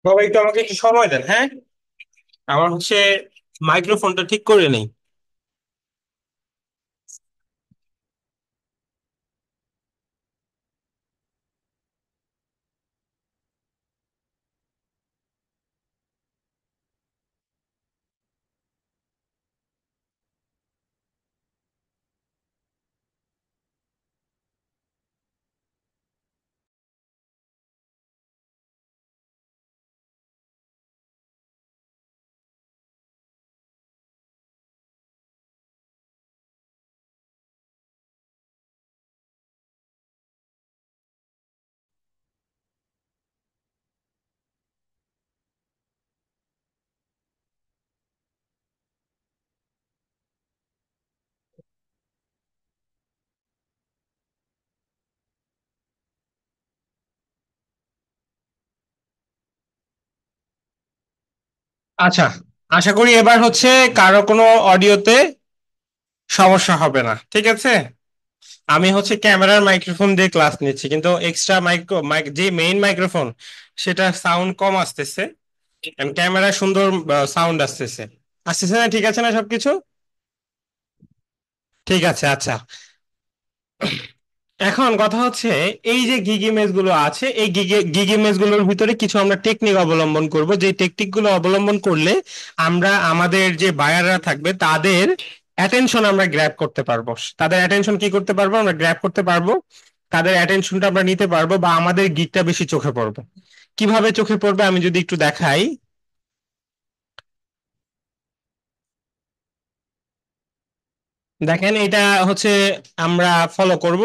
বাবা, একটু আমাকে একটু সময় দেন, হ্যাঁ? আমার হচ্ছে মাইক্রোফোনটা ঠিক করে নেই। আচ্ছা, আশা করি এবার হচ্ছে কারো কোনো অডিওতে সমস্যা হবে না। ঠিক আছে। আমি হচ্ছে ক্যামেরার মাইক্রোফোন দিয়ে ক্লাস নিচ্ছি, কিন্তু এক্সট্রা মাইক যে মেইন মাইক্রোফোন, সেটা সাউন্ড কম আসতেছে। ক্যামেরা সুন্দর সাউন্ড আসতেছে। আসতেছে না? ঠিক আছে না সবকিছু? ঠিক আছে। আচ্ছা, এখন কথা হচ্ছে, এই যে গিগ ইমেজ গুলো আছে, এই গিগ ইমেজ গুলোর ভিতরে কিছু আমরা টেকনিক অবলম্বন করব, যে টেকনিক গুলো অবলম্বন করলে আমরা আমাদের যে বায়াররা থাকবে তাদের অ্যাটেনশন আমরা গ্র্যাব করতে পারবো। তাদের অ্যাটেনশন কি করতে পারবো? আমরা গ্র্যাব করতে পারবো। তাদের অ্যাটেনশনটা আমরা নিতে পারবো, বা আমাদের গিগটা বেশি চোখে পড়বে। কিভাবে চোখে পড়বে আমি যদি একটু দেখাই। দেখেন, এটা হচ্ছে আমরা ফলো করব।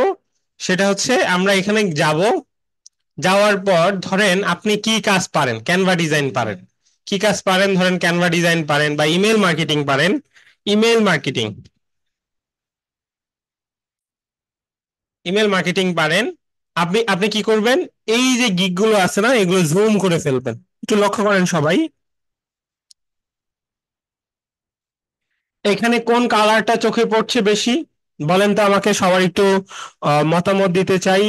সেটা হচ্ছে আমরা এখানে যাব। যাওয়ার পর ধরেন আপনি কি কাজ পারেন, ক্যানভা ডিজাইন পারেন। কি কাজ পারেন? ধরেন ক্যানভা ডিজাইন পারেন, বা ইমেল মার্কেটিং পারেন। ইমেল মার্কেটিং, ইমেল মার্কেটিং পারেন। আপনি আপনি কি করবেন? এই যে গিগ গুলো আছে না, এগুলো জুম করে ফেলবেন। একটু লক্ষ্য করেন সবাই। এখানে কোন কালারটা চোখে পড়ছে বেশি? বলেন তো আমাকে, সবার একটু মতামত দিতে চাই।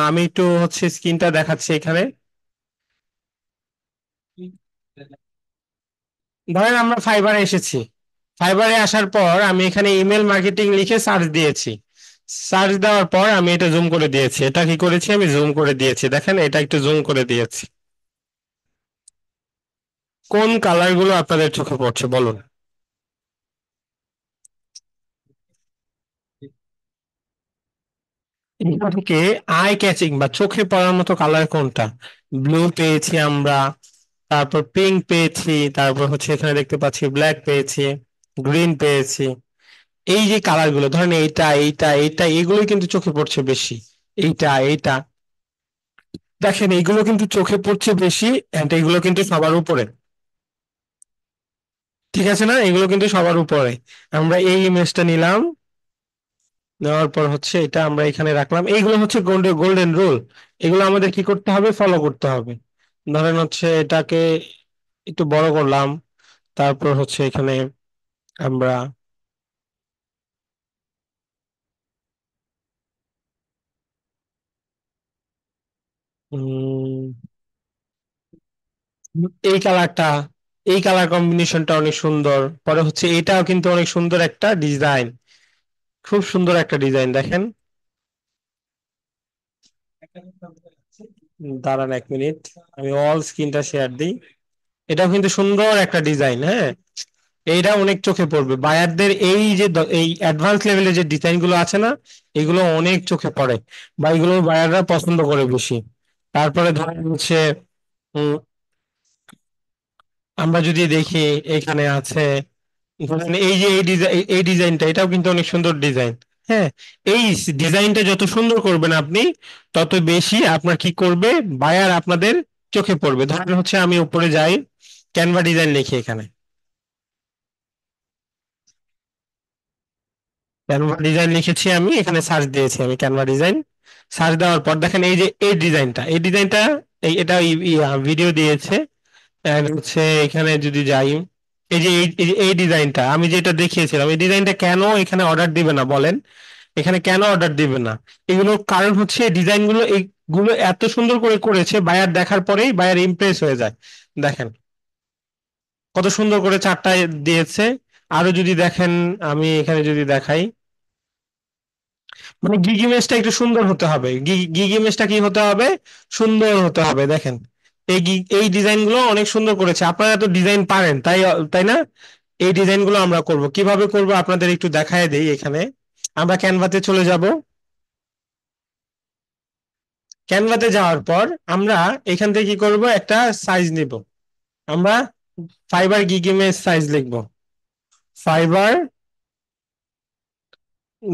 আমি একটু হচ্ছে স্ক্রিনটা দেখাচ্ছি এখানে। ধরেন আমরা ফাইবারে এসেছি, ফাইবারে আসার পর আমি এখানে ইমেল মার্কেটিং লিখে সার্চ দিয়েছি। সার্চ দেওয়ার পর আমি এটা জুম করে দিয়েছি। এটা কি করেছি, আমি জুম করে দিয়েছি, দেখেন এটা একটু জুম করে দিয়েছি। কোন কালার গুলো আপনাদের চোখে পড়ছে বলুন। এখান থেকে আই ক্যাচিং বা চোখে পড়ার মতো কালার কোনটা? ব্লু পেয়েছি আমরা, তারপর পিঙ্ক পেয়েছি, তারপর হচ্ছে এখানে দেখতে পাচ্ছি ব্ল্যাক পেয়েছি, গ্রিন পেয়েছি। এই যে কালার গুলো ধরেন এইটা এইটা এইটা এগুলোই কিন্তু চোখে পড়ছে বেশি। এইটা এইটা দেখেন এইগুলো কিন্তু চোখে পড়ছে বেশি, এন্ড এইগুলো কিন্তু সবার উপরে। ঠিক আছে না, এগুলো কিন্তু সবার উপরে। আমরা এই ইমেজটা নিলাম, নেওয়ার পর হচ্ছে এটা আমরা এখানে রাখলাম। এইগুলো হচ্ছে গোল্ডেন গোল্ডেন রুল। এগুলো আমাদের কি করতে হবে, ফলো করতে হবে। ধরেন হচ্ছে এটাকে একটু বড় করলাম, তারপর হচ্ছে এখানে আমরা উম, এই কালারটা, এই কালার কম্বিনেশনটা অনেক সুন্দর। পরে হচ্ছে এটাও কিন্তু অনেক সুন্দর একটা ডিজাইন, খুব সুন্দর একটা ডিজাইন দেখেন। দাঁড়ান এক মিনিট, আমি অল স্ক্রিনটা শেয়ার দিই। এটাও কিন্তু সুন্দর একটা ডিজাইন, হ্যাঁ। এইটা অনেক চোখে পড়বে বায়ারদের, এই যে এই অ্যাডভান্স লেভেলের যে ডিজাইন গুলো আছে না, এগুলো অনেক চোখে পড়ে বা এগুলো বায়াররা পছন্দ করে বেশি। তারপরে ধরেন হচ্ছে উম, আমরা যদি দেখি এখানে আছে, ধরেন এই যে এই ডিজাইন, এই ডিজাইনটা এটাও কিন্তু অনেক সুন্দর ডিজাইন। হ্যাঁ, এই ডিজাইনটা যত সুন্দর করবেন আপনি, তত বেশি আপনার কি করবে, বায়ার আপনাদের চোখে পড়বে। ধরেন হচ্ছে আমি উপরে যাই, ক্যানভা ডিজাইন লিখি এখানে, ক্যানভা ডিজাইন লিখেছি আমি এখানে, সার্চ দিয়েছি আমি ক্যানভা ডিজাইন। সার্চ দেওয়ার পর দেখেন এই যে এই ডিজাইনটা এই এটা ভিডিও দিয়েছে। And হচ্ছে এখানে যদি যাই, এই ডিজাইনটা আমি যেটা দেখিয়েছিলাম, এই ডিজাইনটা কেন এখানে অর্ডার দিবে না বলেন? এখানে কেন অর্ডার দিবে না? এগুলোর কারণ হচ্ছে ডিজাইন গুলো এইগুলো এত সুন্দর করে করেছে, বায়ার দেখার পরেই বায়ার ইমপ্রেস হয়ে যায়। দেখেন কত সুন্দর করে চারটা দিয়েছে। আরো যদি দেখেন, আমি এখানে যদি দেখাই, মানে গিগ ইমেজটা একটু সুন্দর হতে হবে, গিগ ইমেজটা কি হতে হবে, সুন্দর হতে হবে। দেখেন এই ডিজাইন গুলো অনেক সুন্দর করেছে। আপনারা তো ডিজাইন পারেন, তাই তাই না? এই ডিজাইন গুলো আমরা করব, কিভাবে করব আপনাদের একটু দেখায় দেই। এখানে আমরা ক্যানভাতে চলে যাব। ক্যানভাতে যাওয়ার পর আমরা এখান থেকে কি করব, একটা সাইজ নিব। আমরা ফাইবার গিগ ইমেজ সাইজ লিখব। ফাইবার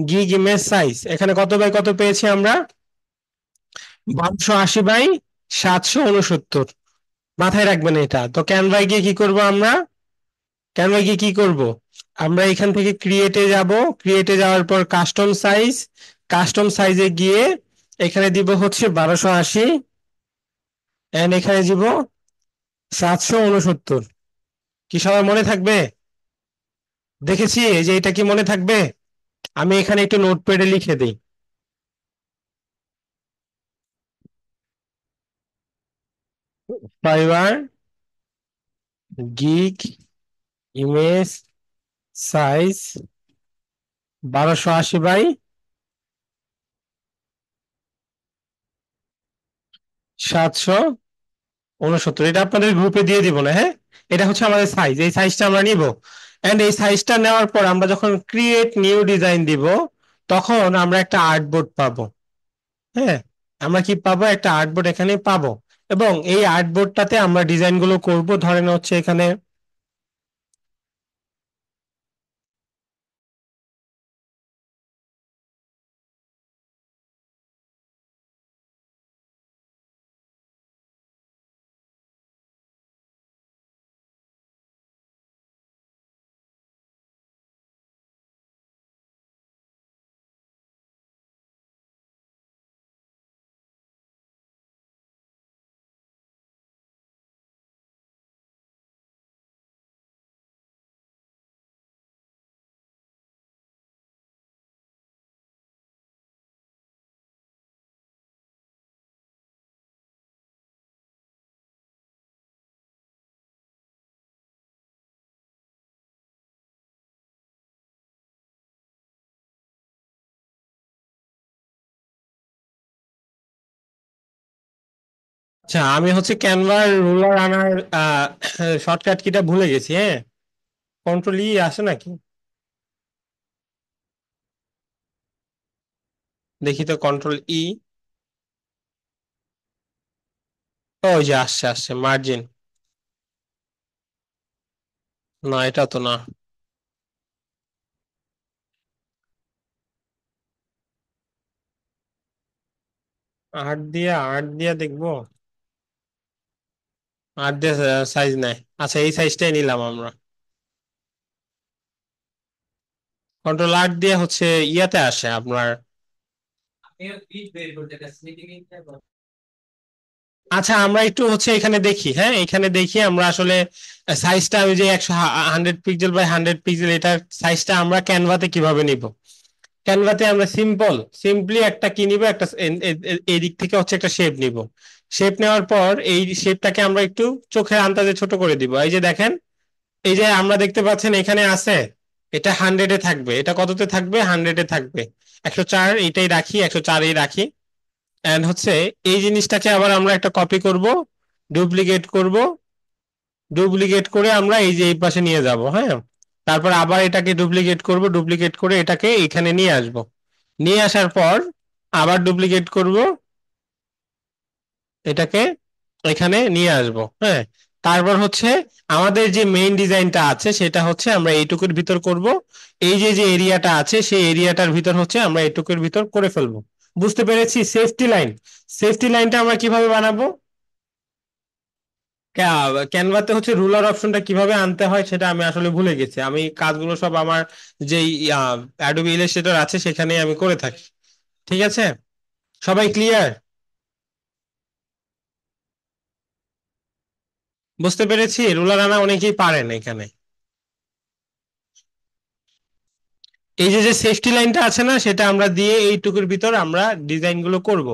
গিগ ইমেজ সাইজ এখানে কত বাই কত পেয়েছি আমরা, 1280 বাই 769। মাথায় রাখবেন এটা। তো ক্যানভায় গিয়ে কি করব আমরা, ক্যানভায় গিয়ে কি করব, আমরা এখান থেকে ক্রিয়েটে যাব। ক্রিয়েটে যাওয়ার পর কাস্টম সাইজ, কাস্টম সাইজে গিয়ে এখানে দিব হচ্ছে 1280, এন্ড এখানে দিব 769। কি সবার মনে থাকবে? দেখেছি এই যে এটা কি মনে থাকবে? আমি এখানে একটু নোটপ্যাডে লিখে দিই, Fiverr gig image size 1280 by 769। এটা আপনাদের গ্রুপে দিয়ে দিব না, হ্যাঁ। এটা হচ্ছে আমাদের সাইজ, এই সাইজটা আমরা নিব। এন্ড এই সাইজটা নেওয়ার পর আমরা যখন ক্রিয়েট নিউ ডিজাইন দিব, তখন আমরা একটা আর্টবোর্ড পাবো। হ্যাঁ, আমরা কি পাবো, একটা আর্টবোর্ড এখানে পাবো। এবং এই আর্টবোর্ডটাতে আমরা ডিজাইন গুলো করব। ধরেন হচ্ছে এখানে আচ্ছা, আমি হচ্ছে ক্যানভার রুলার আনার শর্টকাট কিটা ভুলে গেছি। হ্যাঁ, কন্ট্রোল ই আসে নাকি? দেখি তো, কন্ট্রোল ই। ওই যে আসছে আসছে, মার্জিন। না, এটা তো না। 8 দিয়ে দেখবো। 8 দিয়ে সাইজ নেয়। আচ্ছা, এই সাইজটাই নিলাম আমরা। কন্ট্রোল 8 দিয়ে হচ্ছে ইয়াতে আসে আপনার। আচ্ছা, আমরা একটু হচ্ছে এখানে দেখি। হ্যাঁ, এখানে দেখি আমরা আসলে সাইজটা, আমি যে 100 পিক্সেল বাই 100 পিক্সেল, এটার সাইজটা আমরা ক্যানভাতে কিভাবে নিব। ক্যানভাতে আমরা সিম্পলি একটা কি নিব, একটা এই দিক থেকে হচ্ছে একটা শেপ নিব। শেপ নেওয়ার পর এই শেপটাকে আমরা একটু চোখের আন্দাজে ছোট করে দিব। এই যে দেখেন, এই যে আমরা দেখতে পাচ্ছেন এখানে আছে, এটা 100-এ থাকবে। এটা কততে থাকবে? 100-এ থাকবে। 104 এইটাই রাখি, 104-এই রাখি। এন্ড হচ্ছে এই জিনিসটাকে আবার আমরা একটা কপি করব, ডুপ্লিকেট করব। ডুপ্লিকেট করে আমরা এই যে এই পাশে নিয়ে যাব। হ্যাঁ, তারপর আবার এটাকে ডুপ্লিকেট করব, ডুপ্লিকেট করে এটাকে এখানে নিয়ে আসব। নিয়ে আসার পর আবার ডুপ্লিকেট করব, এটাকে এখানে নিয়ে আসব। হ্যাঁ, তারপর হচ্ছে আমাদের যে মেইন ডিজাইনটা আছে সেটা হচ্ছে আমরা এইটুকুর ভিতর করব। এই যে যে এরিয়াটা আছে সেই এরিয়াটার ভিতর হচ্ছে আমরা এইটুকুর ভিতর করে ফেলবো। বুঝতে পেরেছি। সেফটি লাইন, সেফটি লাইনটা আমরা কিভাবে বানাবো? ক্যানভাতে হচ্ছে রুলার অপশনটা কিভাবে আনতে হয় সেটা আমি আসলে ভুলে গেছি। আমি কাজগুলো সব আমার যে অ্যাডোবি ইলাস্ট্রেটর আছে সেখানে আমি করে থাকি। ঠিক আছে, সবাই ক্লিয়ার? বুঝতে পেরেছি। রুলার আনা অনেকেই পারেন এখানে। এই যে যে সেফটি লাইনটা আছে না, সেটা আমরা দিয়ে এইটুকুর ভিতর আমরা ডিজাইন গুলো করব।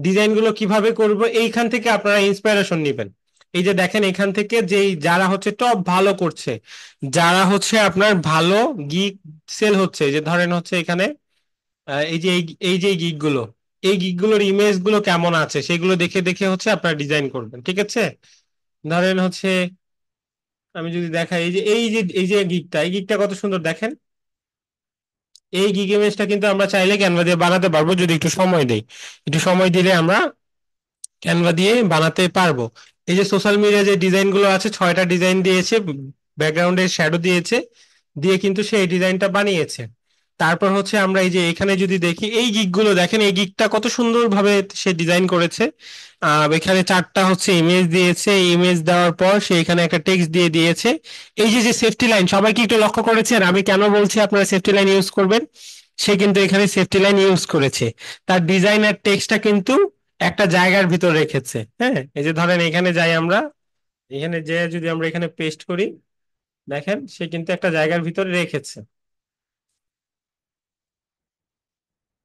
ডিজাইন গুলো কিভাবে করব, এইখান থেকে আপনারা ইন্সপিরেশন নেবেন। এই যে দেখেন, এখান থেকে যেই যারা হচ্ছে টপ ভালো করছে, যারা হচ্ছে আপনার ভালো গিগ সেল হচ্ছে, যে ধরেন হচ্ছে এখানে এই যে এই যে গিগ গুলো, এই গিগ গুলোর ইমেজ গুলো কেমন আছে সেগুলো দেখে দেখে হচ্ছে আপনারা ডিজাইন করবেন। ঠিক আছে, ধরেন হচ্ছে আমি যদি দেখাই, এই যে গিগটা, এই গিগটা কত সুন্দর দেখেন। এই গিগ ইমেজটা কিন্তু আমরা চাইলে ক্যানভা দিয়ে বানাতে পারবো, যদি একটু সময় দেই। একটু সময় দিলে আমরা ক্যানভা দিয়ে বানাতে পারবো। এই যে সোশ্যাল মিডিয়া যে ডিজাইন গুলো আছে, 6টা ডিজাইন দিয়েছে, ব্যাকগ্রাউন্ডে শ্যাডো দিয়েছে, দিয়ে কিন্তু সে এই ডিজাইনটা বানিয়েছে। তারপর হচ্ছে আমরা এই যে এখানে যদি দেখি, এই গিগ গুলো দেখেন, এই গিগটা কত সুন্দর ভাবে সে ডিজাইন করেছে। এখানে 4টা হচ্ছে ইমেজ দিয়েছে, ইমেজ দেওয়ার পর সে এখানে একটা টেক্সট দিয়ে দিয়েছে। এই যে যে সেফটি লাইন, সবাই কি একটু লক্ষ্য করেছেন আমি কেন বলছি আপনারা সেফটি লাইন ইউজ করবেন? সে কিন্তু এখানে সেফটি লাইন ইউজ করেছে। তার ডিজাইন আর টেক্সটটা কিন্তু একটা জায়গার ভিতর রেখেছে। হ্যাঁ, এই যে ধরেন এখানে যাই আমরা, এখানে যে যদি আমরা এখানে পেস্ট করি, দেখেন সে কিন্তু একটা জায়গার ভিতরে রেখেছে।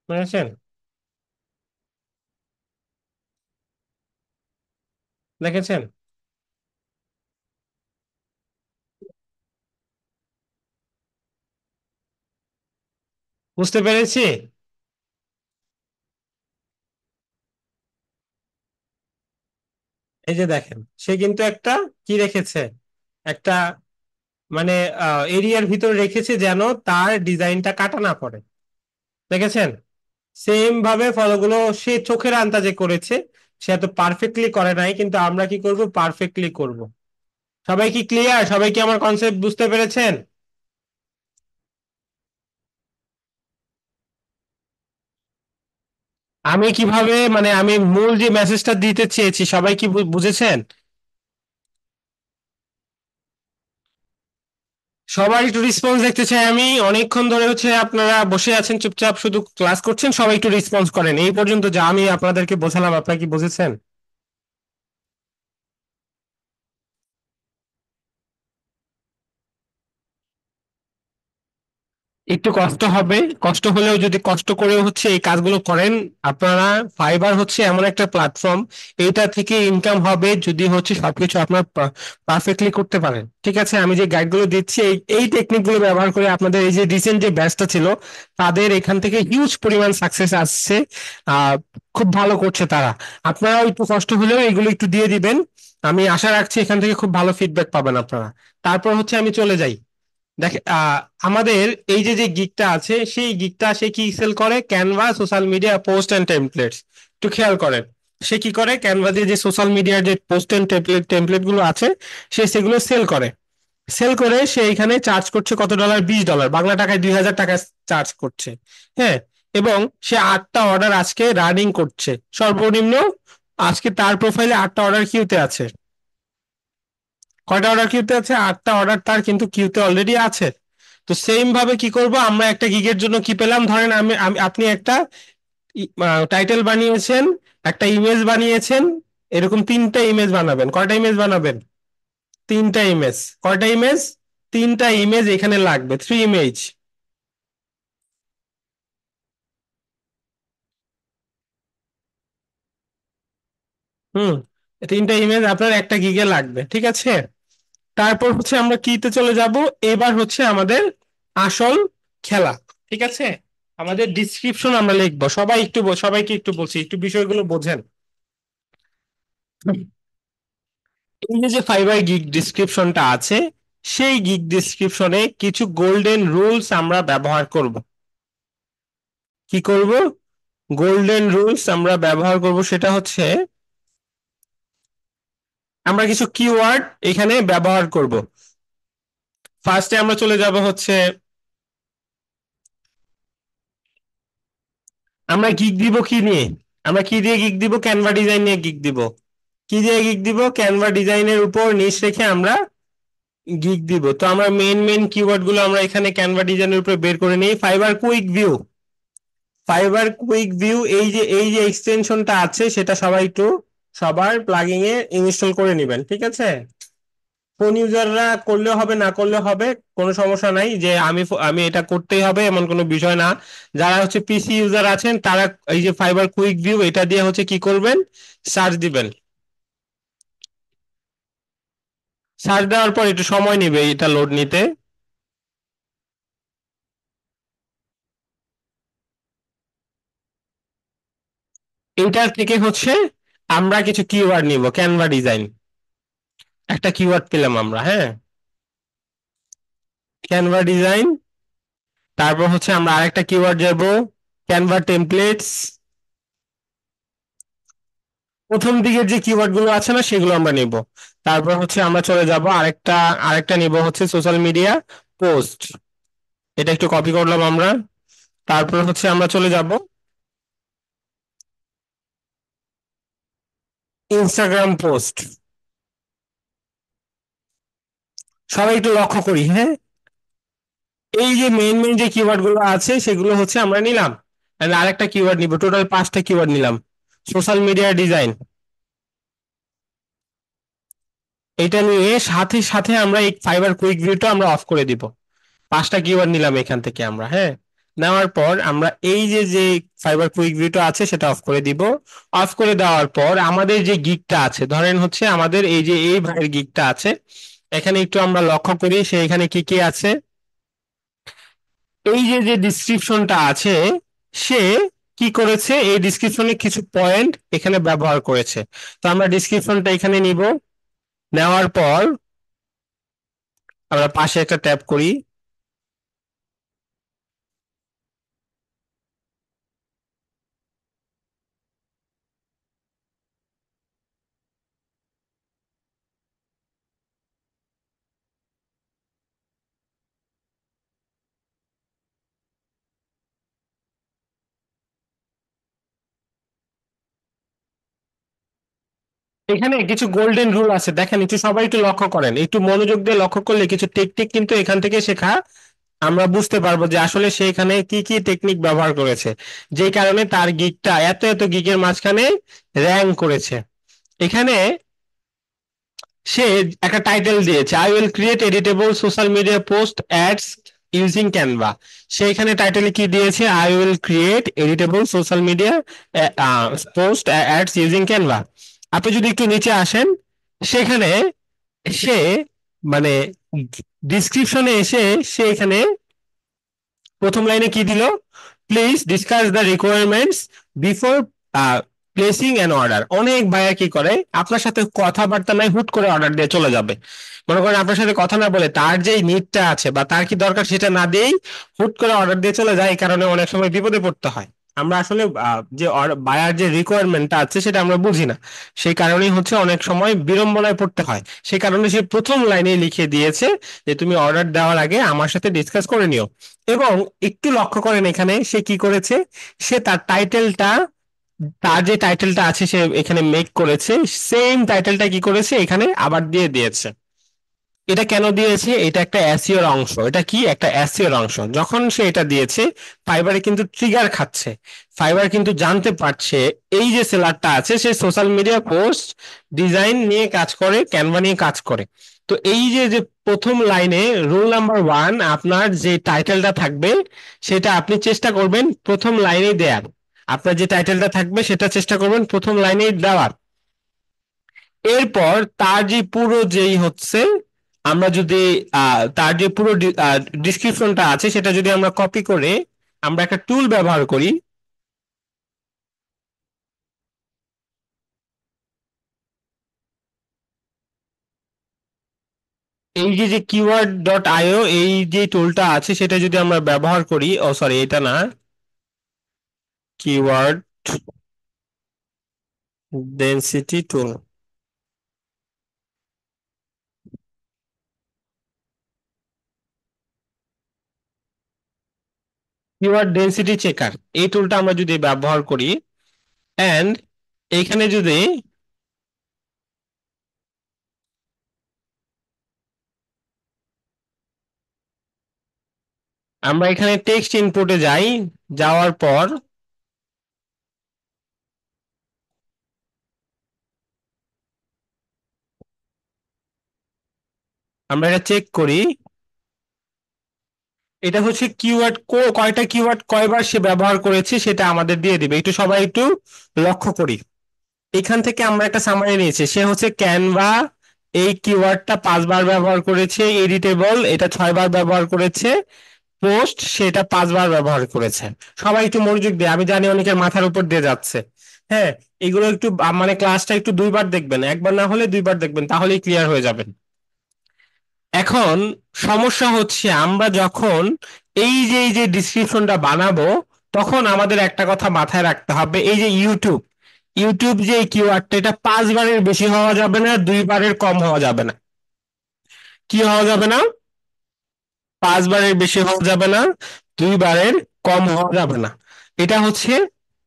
বুঝেছেন? দেখেছেন? বুঝতে পেরেছি। এই যে দেখেন, সে কিন্তু একটা কি রেখেছে, একটা মানে এরিয়ার ভিতর রেখেছে যেন তার ডিজাইনটা কাটা না পড়ে। দেখেছেন? সেম ভাবে ফলগুলো সে চোখের আন্দাজে করেছে। সে এত পারফেক্টলি করে নাই, কিন্তু আমরা কি করব, পারফেক্টলি করব। সবাই কি ক্লিয়ার? সবাই কি আমার কনসেপ্ট বুঝতে পেরেছেন? আমি কিভাবে, মানে আমি মূল যে মেসেজটা দিতে চেয়েছি, সবাই কি বুঝেছেন? সবাই একটু রেসপন্স দেখতে চাই আমি। অনেকক্ষণ ধরে হচ্ছে আপনারা বসে আছেন চুপচাপ, শুধু ক্লাস করছেন। সবাই একটু রেসপন্স করেন। এই পর্যন্ত যা আমি আপনাদেরকে বোঝালাম, আপনারা কি বুঝেছেন? একটু কষ্ট হবে, কষ্ট হলেও যদি কষ্ট করে হচ্ছে এই কাজগুলো করেন আপনারা, ফাইবার হচ্ছে এমন একটা প্ল্যাটফর্ম, এটা থেকে ইনকাম হবে যদি হচ্ছে সবকিছু আপনার পারফেক্টলি করতে পারেন। ঠিক আছে, আমি যে গাইডগুলো দিচ্ছি এই এই টেকনিকগুলো ব্যবহার করে আপনাদের এই যে রিসেন্ট যে ব্যাচটা ছিল তাদের এখান থেকে হিউজ পরিমাণ সাকসেস আসছে। আহ খুব ভালো করছে তারা। আপনারাও একটু কষ্ট হলেও এগুলো একটু দিয়ে দিবেন, আমি আশা রাখছি এখান থেকে খুব ভালো ফিডব্যাক পাবেন আপনারা। তারপর হচ্ছে আমি চলে যাই। দেখে আমাদের এই যে যে গিগটা আছে সেই গিগটা সে কি সেল করে, Canva, social media post and templates. একটু খেয়াল করেন সে কি করে, ক্যানভা দিয়ে যে সোশ্যাল মিডিয়ার যে পোস্ট এন্ড টেমপ্লেট গুলো আছে সে সেগুলো সেল করে। সেল করে সে এখানে চার্জ করছে কত ডলার, $20, বাংলা টাকায় 2,000 টাকা চার্জ করছে। হ্যাঁ, এবং সে 8টা অর্ডার আজকে রানিং করছে সর্বনিম্ন। আজকে তার প্রোফাইলে 8টা অর্ডার কিউতে আছে। কয়টা অর্ডার কিউতে আছে? 8টা অর্ডার তার কিন্তু কিউতে অলরেডি আছে। তো সেম ভাবে কি করব আমরা, একটা গিগের জন্য কি পেলাম, ধরেন আপনি একটা টাইটেল বানিয়েছেন, একটা ইমেজ বানিয়েছেন, এরকম 3টা ইমেজ বানাবেন। কয়টা ইমেজ বানাবেন? 3টা ইমেজ। কয়টা ইমেজ? 3টা ইমেজ এখানে লাগবে, 3 ইমেজ। হুম, 3টা ইমেজ আপনার একটা গিগে লাগবে, ঠিক আছে। তারপর হচ্ছে আমরা কিতে চলে যাব। এবার হচ্ছে আমাদের আসল খেলা, ঠিক আছে। আমাদের ডিসক্রিপশন আমরা লিখবো, সবাই একটু সবাইকে একটু বলছি একটু বিষয়গুলো বোঝেন। এই যে যে ফাইবার গিগ ডিসক্রিপশনটা আছে সেই গিগ ডিসক্রিপশনে কিছু গোল্ডেন রুলস আমরা ব্যবহার করব। কি করব? গোল্ডেন রুলস আমরা ব্যবহার করব, সেটা হচ্ছে আমরা কিছু কিওয়ার্ড এখানে ব্যবহার করব। ফার্স্টে আমরা চলে যাব হচ্ছে, আমরা গিগ দিব কি নিয়ে, আমরা কি দিয়ে গিগ দিব, ক্যানভা ডিজাইন নিয়ে গিগ দিব। কি দিয়ে গিগ দিব? ক্যানভা ডিজাইনের উপর নিচ রেখে আমরা গিগ দিব। তো আমরা মেন কিওয়ার্ড গুলো আমরা এখানে ক্যানভা ডিজাইনের উপর বের করে নিই। Fibre quick view, fibre quick view এই যে এক্সটেনশনটা আছে সেটা সবাই একটু সবার প্লাগিং এ ইনস্টল করে নেবেন, ঠিক আছে। ফোন ইউজাররা করলেও হবে, না করলেও হবে, কোনো সমস্যা নাই যে আমি এটা করতেই হবে এমন কোনো বিষয় না। যারা হচ্ছে পিসি ইউজার আছেন তারা এই যে ফাইবার কুইক ভিউ এটা দিয়ে হচ্ছে কি করবেন, সার্চ দিবেন। সার্চ দেওয়ার পর একটু সময় নেবে এটা লোড নিতে। এইটার থেকে হচ্ছে আমরা কিছু কিওয়ার্ড নিব, ক্যানভা ডিজাইন একটা কিওয়ার্ড পেলাম আমরা, হ্যাঁ, ক্যানভা ডিজাইন। তারপর হচ্ছে আমরা আরেকটা কিওয়ার্ড যাব, ক্যানভা টেমপ্লেটস। প্রথম দিকের যে কিওয়ার্ড গুলো আছে না সেগুলো আমরা নিব। তারপর হচ্ছে আমরা চলে যাব আরেকটা, আরেকটা নিব হচ্ছে সোশ্যাল মিডিয়া পোস্ট। এটা একটু কপি করলাম আমরা। তারপর হচ্ছে আমরা চলে যাব ইনস্টাগ্রাম পোস্ট। সবাই একটু লক্ষ্য করি, হ্যাঁ, এই যে মেন যে কিওয়ার্ড গুলো আছে সেগুলো হচ্ছে আমরা নিলাম। And আরেকটা কিওয়ার্ড নিব, টোটাল 5টা কিওয়ার্ড নিলাম। সোশ্যাল মিডিয়া ডিজাইন, এটা নিয়ে সাথে সাথে আমরা এই ফাইবার কুইক ভিউটা আমরা অফ করে দিব। 5টা কিওয়ার্ড নিলাম এখান থেকে আমরা, হ্যাঁ। নেওয়ার পর আমরা এই যে যে ফাইবার কুইক ভিউটা আছে সেটা অফ করে দিব। অফ করে দেওয়ার পর আমাদের যে গিগটা আছে, ধরেন হচ্ছে আমাদের এই যে এই ভাইয়ের গিগটা আছে, এখানে একটু আমরা লক্ষ্য করি সে এখানে কি কি আছে। এই যে যে ডিসক্রিপশনটা আছে সে কি করেছে, এই ডিসক্রিপশনে কিছু পয়েন্ট এখানে ব্যবহার করেছে। তো আমরা ডিসক্রিপশনটা এখানে নিব। নেওয়ার পর আমরা পাশে একটা ট্যাব করি। এখানে কিছু গোল্ডেন রুল আছে, দেখেন একটু সবাই একটু লক্ষ্য করেন, একটু মনোযোগ দিয়ে লক্ষ্য করলে কিছু টেকনিক কিন্তু এখান থেকে শেখা আমরা বুঝতে পারবো যে আসলে সে এখানে কি কি টেকনিক ব্যবহার করেছে, যে কারণে তার গিগটা এত এত গিগের মাঝখানে র্যাঙ্ক করেছে। এখানে সে একটা টাইটেল দিয়েছে, I will create editable social media post ads using Canva. সেইখানে টাইটেলে কি দিয়েছে, I will create editable social media post ads using Canva. আপনি যদি একটু নিচে আসেন, সেখানে সে মানে ডিসক্রিপশনে এসে সে এখানে প্রথম লাইনে কি দিল, please discuss the requirements before placing an order. অনেক ভাইয়া কি করে, আপনার সাথে কথাবার্তা নাই, হুট করে অর্ডার দিয়ে চলে যাবে। মনে করেন আপনার সাথে কথা না বলে তার যে নিডটা আছে বা তার কি দরকার সেটা না দিয়েই হুট করে অর্ডার দিয়ে চলে যায়, এই কারণে অনেক সময় বিপদে পড়তে হয়। আমরা আসলে যে বায়ার যে রিকোয়ারমেন্টটা আছে সেটা আমরা বুঝি না, সেই কারণেই হচ্ছে অনেক সময় বিড়ম্বনায় পড়তে হয়। সেই কারণে সে প্রথম লাইনে লিখে দিয়েছে যে তুমি অর্ডার দেওয়ার আগে আমার সাথে ডিসকাস করে নিও। এবং একটু লক্ষ্য করেন এখানে সে কি করেছে, সে তার টাইটেলটা, তার যে টাইটেলটা আছে সে এখানে মেক করেছে, সেম টাইটেলটা কি করেছে এখানে আবার দিয়ে দিয়েছে। এটা কেন দিয়েছে, এটা একটা এসইওর অংশ। এটা কি একটা এসইওর অংশ। যখন সে এটা দিয়েছে, ফাইবারে কিন্তু ট্রিগার খাচ্ছে, ফাইবার কিন্তু জানতে পারছে এই যে সেলারটা আছে সে সোশ্যাল মিডিয়া পোস্ট ডিজাইন নিয়ে কাজ করে, ক্যানভা নিয়ে কাজ করে। তো এই যে যে প্রথম লাইনে রুল নাম্বার ওয়ান, আপনার যে টাইটেলটা থাকবে সেটা আপনি চেষ্টা করবেন প্রথম লাইনে দেয়ার। আপনার যে টাইটেলটা থাকবে সেটা চেষ্টা করবেন প্রথম লাইনেই দেওয়ার। এরপর তার যে পুরো যেই হচ্ছে, আমরা যদি তার যে পুরো ডিসক্রিপশনটা আছে সেটা যদি আমরা কপি করে আমরা একটা টুল ব্যবহার করি। এই যে যে কিওয়ার্ড ডট আইও এই যে টুলটা আছে সেটা যদি আমরা ব্যবহার করি, ও সরি এটা না, কিওয়ার্ড ডেনসিটি টুল। কিওয়ার্ড ডেনসিটি চেকার এই টুলটা আমরা যদি ব্যবহার করি, এন্ড এইখানে যদি আমরা এখানে টেক্সট ইনপুটে যাই, যাওয়ার পর আমরা এটা চেক করি। এটা হচ্ছে কিওয়ার্ড, কয়টা কিওয়ার্ড কয়বার সে ব্যবহার করেছে সেটা আমাদের দিয়ে দিবে। একটু সবাই একটু লক্ষ্য করি। এখান থেকে আমরা একটা সামারি নিয়েছি, সে হচ্ছে ক্যানভা এই কিওয়ার্ডটা 5 বার ব্যবহার করেছে, এডিটেবল এটা 6 বার ব্যবহার করেছে, পোস্ট সেটা 5 বার ব্যবহার করেছে। সবাই একটু মনোযোগ দিয়ে, আমি জানি অনেকের মাথার উপর দিয়ে যাচ্ছে। হ্যাঁ, এগুলো একটু মানে ক্লাসটা একটু 2 বার দেখবেন, একবার না হলে 2 বার দেখবেন, তাহলেই ক্লিয়ার হয়ে যাবেন। এখন সমস্যা হচ্ছে আমরা যখন এই যে ডিসক্রিপশনটা বানাবো, তখন আমাদের একটা কথা মাথায় রাখতে হবে, এই যে ইউটিউব, ইউটিউব যে কিওয়ার্ডটা এটা 5 বারের বেশি হওয়া যাবে না, 2 বারের কম হওয়া যাবে না। কি হওয়া যাবে না, 5 বারের বেশি হওয়া যাবে না, 2 বারের কম হওয়া যাবে না। এটা হচ্ছে,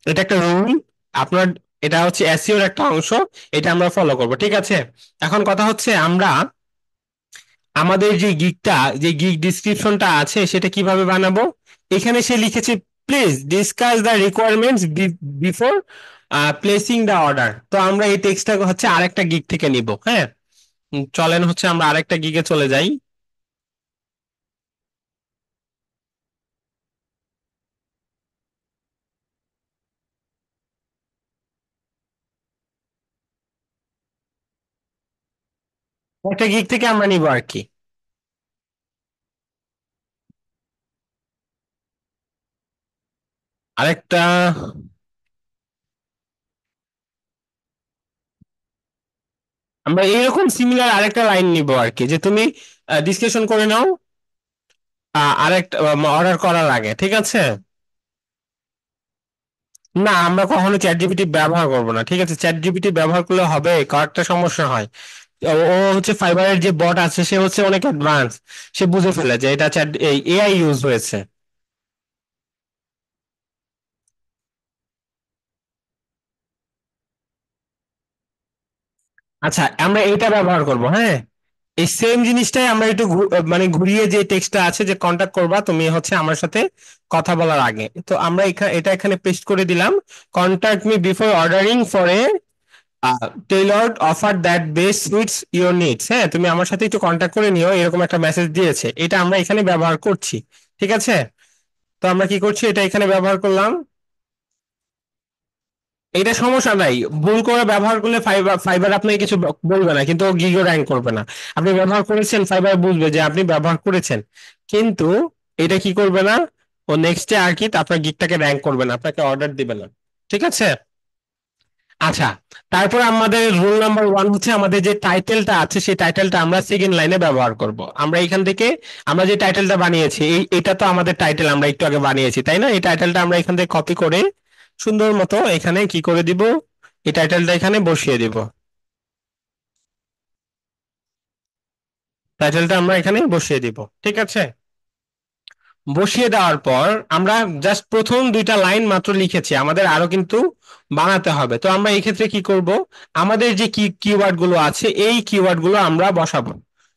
এটা একটা রুল আপনার, এটা হচ্ছে এসইওর একটা অংশ, এটা আমরা ফলো করব, ঠিক আছে। এখন কথা হচ্ছে আমরা আমাদের যে গিগটা, যে গিগ ডিসক্রিপশনটা আছে সেটা কিভাবে বানাবো। এখানে সে লিখেছে please discuss the requirements before placing the order. তো আমরা এই টেক্সটটা হচ্ছে আরেকটা গিগ থেকে নিব। হ্যাঁ, চলেন হচ্ছে আমরা আরেকটা গিগে চলে যাই। একটা গিগ থেকে আমরা নিব আর কি। আরেকটা, আমরা এইরকম সিমিলার আরেকটা লাইন নিব আর কি, যে তুমি ডিসকাশন করে নাও আরেকটা অর্ডার করার আগে, ঠিক আছে। না, আমরা কখনো চ্যাট জিপিটি ব্যবহার করবো না, ঠিক আছে। চ্যাট জিপিটি ব্যবহার করলে হবে কয়েকটা সমস্যা হয়। ও ও হচ্ছে ফাইবারের যে বট আছে সে হচ্ছে অনেক অ্যাডভান্স, সে বুঝে ফেলে যে এটা চ্যাট এআই ইউজ হয়েছে। আচ্ছা, আমরা এটা ব্যবহার করব, হ্যাঁ। এই সেম জিনিসটাই আমরা একটু মানে ঘুরিয়ে, যে টেক্সটটা আছে যে কন্টাক্ট করবা তুমি হচ্ছে আমার সাথে কথা বলার আগে, তো আমরা এখানে এটা এখানে পেস্ট করে দিলাম, contact me before ordering for a টেইলর্ড offer that best sweets your needs, হ্যাঁ তুমি আমার সাথে একটু কন্ট্যাক্ট করে নিও, এরকম একটা মেসেজ দিয়েছে, এটা আমরা এখানে ব্যবহার করছি। ঠিক আছে, তো আমরা কি করছি, এটা এখানে ব্যবহার করলাম। এটা সমস্যা নাই, ভুল করে ব্যবহার করলে ফাইবার ফাইবার আপনাকে কিছু বলবে না, কিন্তু গিগো র্যাঙ্ক করবে না। আপনি ব্যবহার করেছেন, ফাইবার বুঝবে যে আপনি ব্যবহার করেছেন, কিন্তু এটা কি করবে না, ও নেক্সটে আর কি আপনার গিগটাকে র্যাঙ্ক করবে না, আপনাকে অর্ডার দিবে না। ঠিক আছে, আচ্ছা। তারপর আমাদের রুল নাম্বার ওয়ান হচ্ছে, আমাদের যে টাইটেলটা আছে সেই টাইটেলটা আমরা সেকেন্ড লাইনে ব্যবহার করব। আমরা এখান থেকে আমরা যে টাইটেলটা বানিয়েছি, এটা তো আমাদের টাইটেল, আমরা একটু আগে বানিয়েছি তাই না, এই টাইটেলটা আমরা এখান থেকে কপি করে সুন্দর মতো এখানে কি করে দিব, এই টাইটেলটা এখানে বসিয়ে দিব। টাইটেলটা আমরা এখানে বসিয়ে দিব, ঠিক আছে। বসিয়ে দেওয়ার পর আমরা জাস্ট প্রথম দুইটা লাইন মাত্র লিখেছি, আমাদের আরো কিন্তু বানাতে হবে। তো আমরা এই ক্ষেত্রে কি করব, আমাদের যে কিওয়ার্ড গুলো আছে এই কিওয়ার্ড গুলো আমরা বসাবো।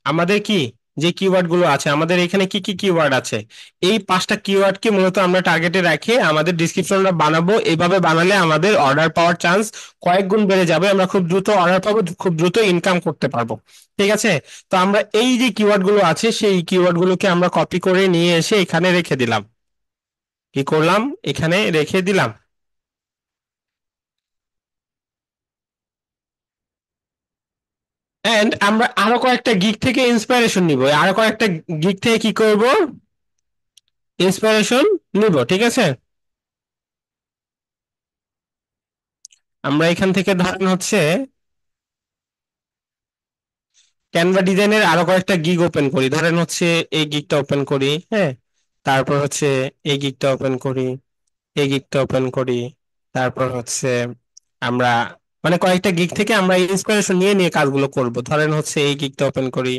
আমাদের কি যে কিওয়ার্ড গুলো আছে, আমাদের এখানে কি কি কিওয়ার্ড আছে, এই পাঁচটা কিওয়ার্ডকে মূলত আমরা টার্গেটে রেখে আমাদের ডিসক্রিপশনটা বানাবো। এভাবে বানালে আমাদের অর্ডার পাওয়ার চান্স কয়েক গুণ বেড়ে যাবে, আমরা খুব দ্রুত অর্ডার পাবো, খুব দ্রুত ইনকাম করতে পারবো। ঠিক আছে, তো আমরা এই যে কিওয়ার্ড গুলো আছে সেই কিওয়ার্ড গুলোকে আমরা কপি করে নিয়ে এসে এখানে রেখে দিলাম। কি করলাম, এখানে রেখে দিলাম। এন্ড আমরা আরো কয়েকটা গিগ থেকে ইন্সপিরেশন নিব, আরো কয়েকটা গিগ থেকে কি করব, ইন্সপিরেশন নিব। ঠিক আছে, আমরা এখান থেকে ধরেন হচ্ছে ক্যানভা ডিজাইনের আরো কয়েকটা গিগ ওপেন করি, ধরেন হচ্ছে এই গিগটা ওপেন করি, হ্যাঁ। তারপর হচ্ছে এই গিগটা ওপেন করি, এই গিগটা ওপেন করি। তারপর হচ্ছে আমরা মানে কয়েকটা গিগ থেকে আমরা ইন্সপিরেশন নিয়ে নিয়ে কাজগুলো করব, ধরেন হচ্ছে এই গিগটা ওপেন করি।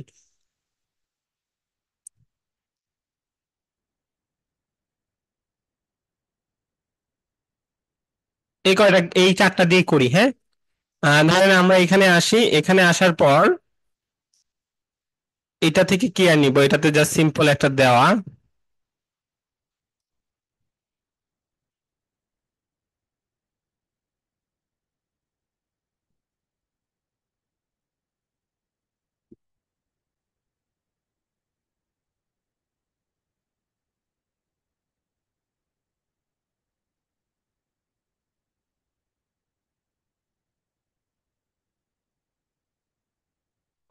এই কয়টা এই চারটা দিয়ে করি, হ্যাঁ। ধরেন আমরা এখানে আসি, এখানে আসার পর এটা থেকে কি আর নিব, এটাতে জাস্ট সিম্পল একটা দেওয়া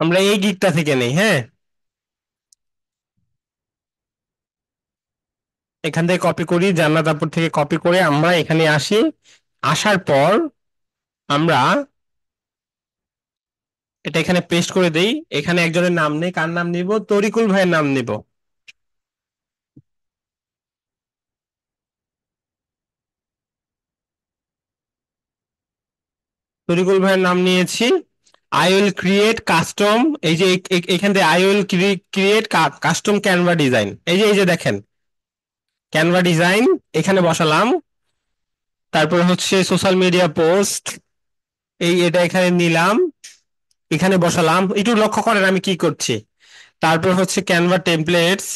আমরা এই গিকটা থেকে নেই, হ্যাঁ। এখান থেকে কপি করি, জান্নাত আপুর থেকে কপি করে আমরা এখানে আসি। আসার পর আমরা এটা এখানে পেস্ট করে দেই। এখানে একজনের নাম নেই, কার নাম নিব, তরিকুল ভাইয়ের নাম নিব। তরিকুল ভাইয়ের নাম নিয়েছি। আই উইল ক্রিয়েট কাস্টম, এই যে এখান থেকে I will create custom Canva design, এই যে দেখেন ক্যানভা ডিজাইন এখানে বসালাম। তারপর হচ্ছে সোশ্যাল মিডিয়া পোস্ট, এটা এখানে নিলাম, এখানে বসালাম। একটু লক্ষ্য করেন আমি কি করছি। তারপর হচ্ছে Canva templates,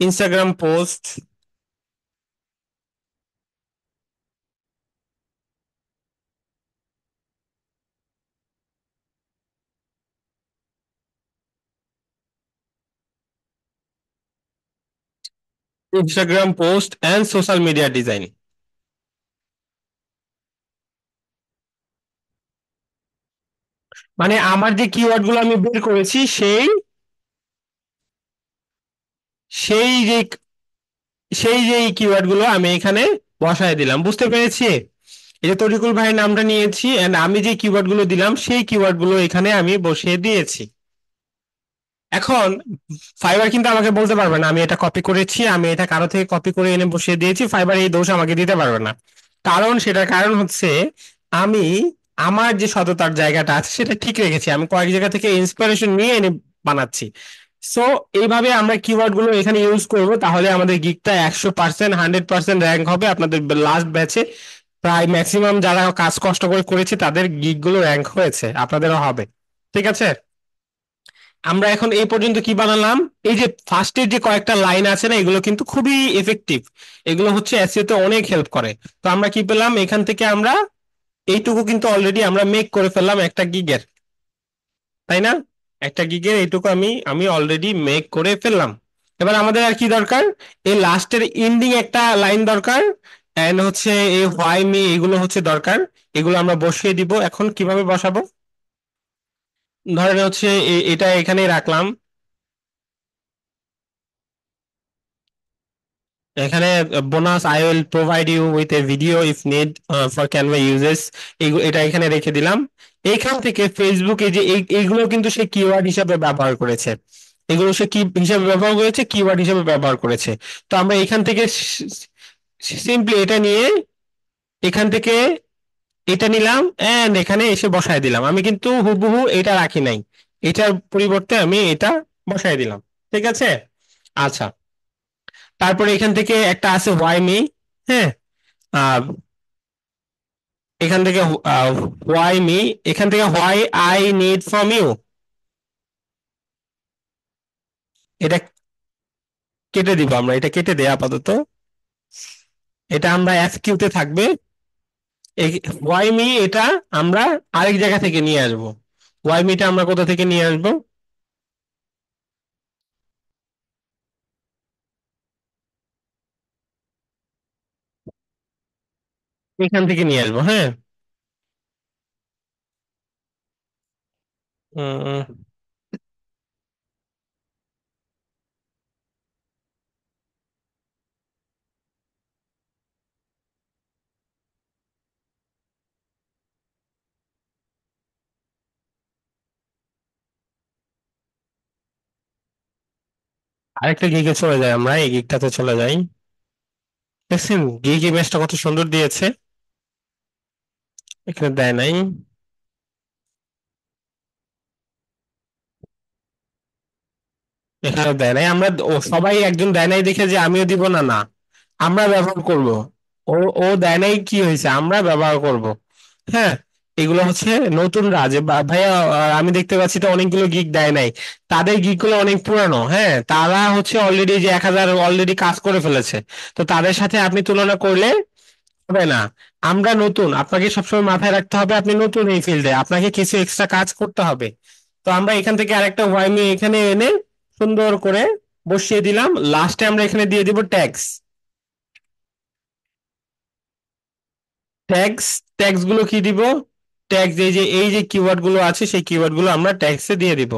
Instagram post, Instagram post and social media design. মানে আমার যে কিওয়ার্ড গুলো আমি বের করেছি সেই যে সেই যে কিওয়ার্ড গুলো আমি এখানে বসায় দিলাম, বুঝতে পেরেছি। এই যে তরিকুল ভাইয়ের নামটা নিয়েছি এন্ড আমি যে কিওয়ার্ড গুলো দিলাম সেই কিওয়ার্ড গুলো এখানে আমি বসিয়ে দিয়েছি। এখন ফাইবার কিন্তু আমাকে বলতে পারবে না আমি এটা কপি করেছি, আমি এটা কারো থেকে কপি করে এনে বসিয়ে দিয়েছি, ফাইবার এই দোষ আমাকে দিতে পারবে না। কারণ সেটার কারণ হচ্ছে আমি আমার যে সততার জায়গাটা আছে সেটা ঠিক রেখেছি, আমি কয়েক জায়গা থেকে ইন্সপিরেশন নিয়ে এনে বানাচ্ছি। সো এইভাবে আমরা কিওয়ার্ড গুলো এখানে ইউজ করব, তাহলে আমাদের গিগটা 100% 100% র্যাঙ্ক হবে। আপনাদের লাস্ট ব্যাচে প্রায় ম্যাক্সিমাম যারা কাজ কষ্ট করে করেছে তাদের গিগ গুলো র্যাঙ্ক হয়েছে, আপনাদেরও হবে। ঠিক আছে, আমরা এখন এই পর্যন্ত কি বানালাম? এই যে ফার্স্টের যে কয়েকটা লাইন আছে না, এগুলো কিন্তু খুবই এফেক্টিভ। এগুলো হচ্ছে এসইও তে অনেক হেল্প করে। তো আমরা কি পেলাম এখান থেকে? আমরা এইটুকু কিন্তু অলরেডি আমরা মেক করে ফেললাম একটা গিগের, তাই না? একটা গিগের এইটুকু আমি আমি অলরেডি মেক করে ফেললাম। এবার আমাদের আর কি দরকার? এই লাস্টের এন্ডিং একটা লাইন দরকার, এন্ড হচ্ছে এই হোয়াই মি, এগুলো হচ্ছে দরকার। এগুলো আমরা বসিয়ে দিব। এখন কিভাবে বসাবো? ধরেন হচ্ছে এটা এখানেই রাখলাম। এখানে bonus, I will provide you with a video if need for Canva uses, এটা এখানে রেখে দিলাম। এখান থেকে ফেসবুকে যে এইগুলো কিন্তু সে কিওয়ার্ড হিসাবে ব্যবহার করেছে। এগুলো সে কি হিসাবে ব্যবহার করেছে? কিওয়ার্ড হিসাবে ব্যবহার করেছে। তো আমরা এখান থেকে সিম্পলি এটা নিয়ে, এখান থেকে এটা নিলাম এন্ড এখানে এসে বসায় দিলাম। আমি কিন্তু হুবহু এটা রাখি নাই, এটার পরিবর্তে আমি এটা বসায় দিলাম। ঠিক আছে? আচ্ছা, তারপরে এখান থেকে একটা আছে হোয়াই মি। হ্যাঁ, আহ, এখান থেকে হোয়াই মি, এখান থেকে why I need from you, এটা কেটে দিব। আমরা এটা কেটে দেই আপাতত। এটা আমরা এফকিউ তে থাকবে। হোয়াই মি এটা আমরা আরেক জায়গা থেকে নিয়ে আসবো। হোয়াই মিটা আমরা কোথা থেকে নিয়ে আসবো? এখান থেকে নিয়ে আসবো। হ্যাঁ, উম, আরেকটা গিগে চলে যাই, আমরা এই গিগটাতে চলে যাই। দেখছেন গিগ ইমেজটা কত সুন্দর দিয়েছে? এখানে দেয় নাই। এখানে দেয় নাই। আমরা সবাই একজন দেয় নাই দেখে যে আমিও দিব না, না, আমরা ব্যবহার করব। ও ও দেয় নাই, কি হয়েছে? আমরা ব্যবহার করব। হ্যাঁ, এগুলো হচ্ছে নতুনরা যে ভাইয়া, আমি দেখতে পাচ্ছি তো অনেকগুলো গিগ দেয় নাই। তাদের গিগ গুলো অনেক পুরানো। হ্যাঁ, তারা হচ্ছে অলরেডি যে 1000 অলরেডি কাজ করে ফেলেছে। তো তাদের সাথে আপনি তুলনা করলে হবে না। আমরা নতুন, আপনাকে সবসময় মাথায় রাখতে হবে আপনি নতুন এই ফিল্ডে, আপনাকে কিছু এক্সট্রা কাজ করতে হবে। তো আমরা এখান থেকে আরেকটা ওয়াইমি এখানে এনে সুন্দর করে বসিয়ে দিলাম। লাস্টে আমরা এখানে দিয়ে দিব ট্যাক্স। ট্যাক্স, ট্যাক্স গুলো কি দিব? ট্যাক্স, এই যে কিওয়ার্ড গুলো আছে সেই কিওয়ার্ড গুলো আমরা ট্যাক্সে দিয়ে দিব।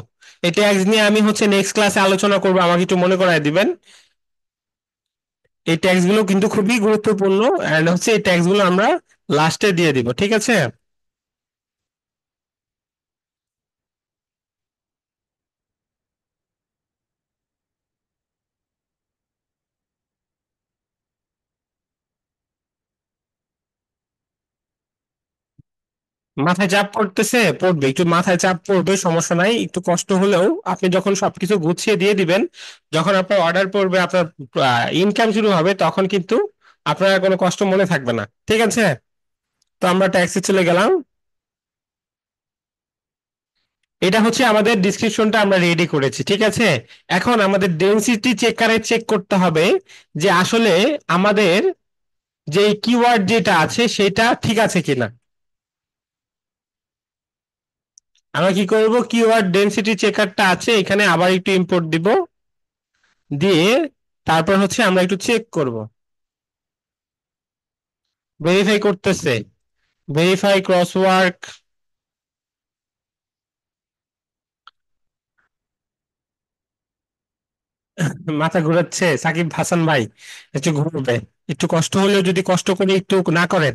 এই ট্যাক্স নিয়ে আমি হচ্ছে নেক্সট ক্লাসে আলোচনা করবো, আমাকে একটু মনে করায় দিবেন। এই ট্যাক্স গুলো কিন্তু খুবই গুরুত্বপূর্ণ, এন্ড হচ্ছে এই ট্যাক্স গুলো আমরা লাস্টে দিয়ে দিব। ঠিক আছে? মাথায় চাপ পড়তেছে, পড়বে, একটু মাথায় চাপ পড়বে, সমস্যা নাই, একটু কষ্ট হলেও আপনি যখন সবকিছু গুছিয়ে দিয়ে দিবেন, যখন আপনার অর্ডার পড়বে, আপনার ইনকাম শুরু হবে, তখন কিন্তু আপনার আর কোনো কষ্ট মনে থাকবে না। ঠিক আছে? তো আমরা ট্যাক্সি চলে গেলাম। এটা হচ্ছে আমাদের ডিসক্রিপশনটা আমরা রেডি করেছি। ঠিক আছে? এখন আমাদের ডেনসিটি চেকারে চেক করতে হবে যে আসলে আমাদের যে কিওয়ার্ড যেটা আছে সেটা ঠিক আছে কিনা। আমরা কি করব? কিওয়ার্ড ডেনসিটি চেকারটা আছে এখানে, আবার একটু ইম্পোর্ট দিব, দিয়ে তারপর হচ্ছে আমরা একটু চেক করব। ভেরিফাই করতেছে, ভেরিফাই ক্রসওয়ার্ক। মাথা ঘুরাচ্ছে সাকিব হাসান ভাই, একটু ঘুরবে। একটু কষ্ট হলেও, যদি কষ্ট করে একটু না করেন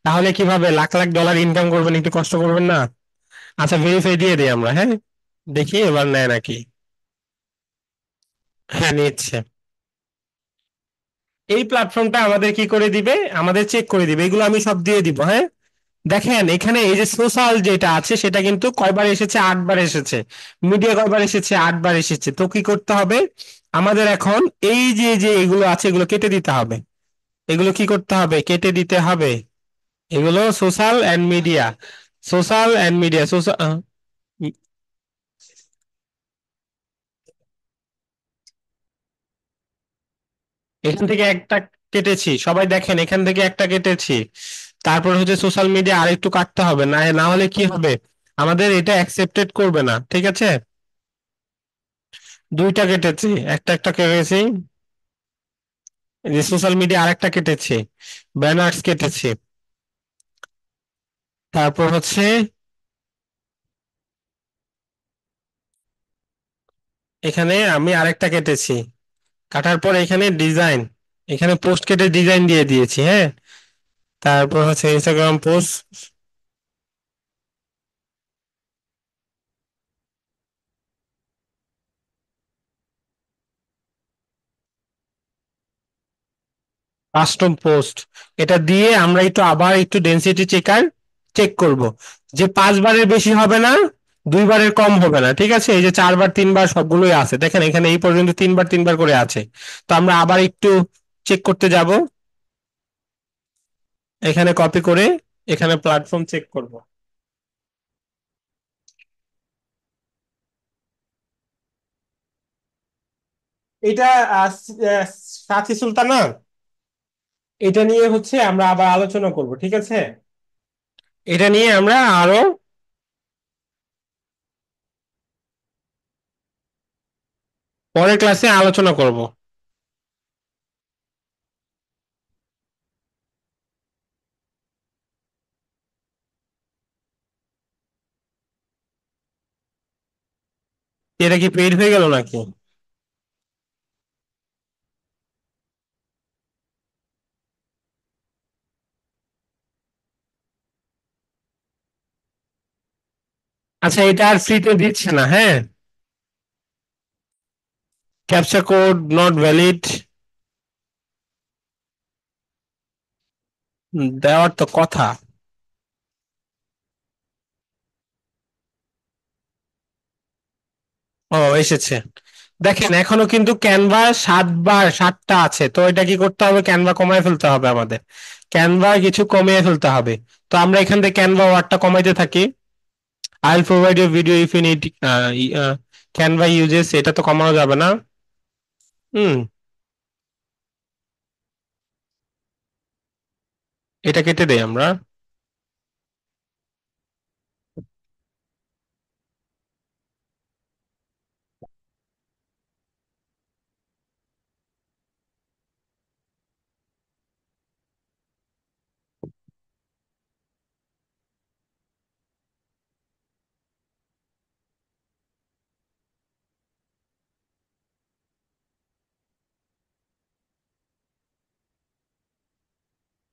তাহলে কিভাবে লাখ লাখ ডলার ইনকাম করবেন? একটু কষ্ট করবেন না? আচ্ছা, ভেরিফাই দিয়ে দিই আমরা। হ্যাঁ, দেখি এবার নেয় নাকি। হ্যাঁ, নিচ্ছে। এই প্ল্যাটফর্মটা আমাদের কি করে দিবে? আমাদের চেক করে দিবে। এগুলো আমি সব দিয়ে দিব। হ্যাঁ, দেখেন এখানে এই যে সোশ্যাল যেটা আছে সেটা কিন্তু কয়বার এসেছে? 8 বার এসেছে। মিডিয়া কয়বার এসেছে? 8 বার এসেছে। তো কি করতে হবে আমাদের এখন? এই যে যে এগুলো আছে এগুলো কেটে দিতে হবে। এগুলো কি করতে হবে? কেটে দিতে হবে। এগুলো social and media, social and media, social. এখান থেকে একটা কেটেছি, সবাই দেখেন এখান থেকে একটা কেটেছি। তারপর হচ্ছে সোশ্যাল মিডিয়া আরেকটু কাটতে হবে, না না হলে কি হবে, আমাদের এটা অ্যাকসেপ্টেড করবে না, ঠিক আছে। দুইটা কেটেছি, একটা একটা কেটেছি। এই যে সোশ্যাল মিডিয়া আরেকটা কেটেছি, ব্যানার্স কেটেছি। তারপর হচ্ছে এখানে আমি আরেকটা কেটেছি, কাটার পর এখানে ডিজাইন, এখানে পোস্ট কেটে ডিজাইন দিয়ে দিয়েছি, হ্যাঁ। তারপর হচ্ছে ইনস্টাগ্রাম পোস্ট, কাস্টম পোস্ট, এটা দিয়ে আমরা একটু আবার একটু ডেনসিটি চেকার চেক করব, যে 5 বারের বেশি হবে না, 2 বারের কম হবে না, ঠিক আছে। এই যে 4 বার 3 বার সবগুলোই আছে, দেখেন এখানে এই পর্যন্ত 3 বার 3 বার করে আছে। তো আমরা আবার একটু চেক করতে যাব, এখানে কপি করে এখানে প্ল্যাটফর্ম চেক করব। এটা আহ, আহ, সাথী সুলতানা, এটা নিয়ে হচ্ছে আমরা আবার আলোচনা করব, ঠিক আছে। এটা নিয়ে আমরা আরো পরের ক্লাসে আলোচনা করব। এটা কি পেইড হয়ে গেল নাকি? আচ্ছা, এটা আর ফ্রিতে দিচ্ছে না, হ্যাঁ। ক্যাপচা কোড নট ভ্যালিড, দেওয়ার তো কথা। ও, এসেছে। দেখেন এখনো কিন্তু ক্যানভা 7টা আছে, তো এটা কি করতে হবে, ক্যানভা কমায় ফেলতে হবে আমাদের, ক্যানভা কিছু কমিয়ে ফেলতে হবে। তো আমরা এখান থেকে ক্যানভা ওয়ার্ডটা কমাইতে থাকি। I will provide you video if you need Canva uses, এটা তো কমানো যাবে না। হুম। এটা কেটে দেই আমরা।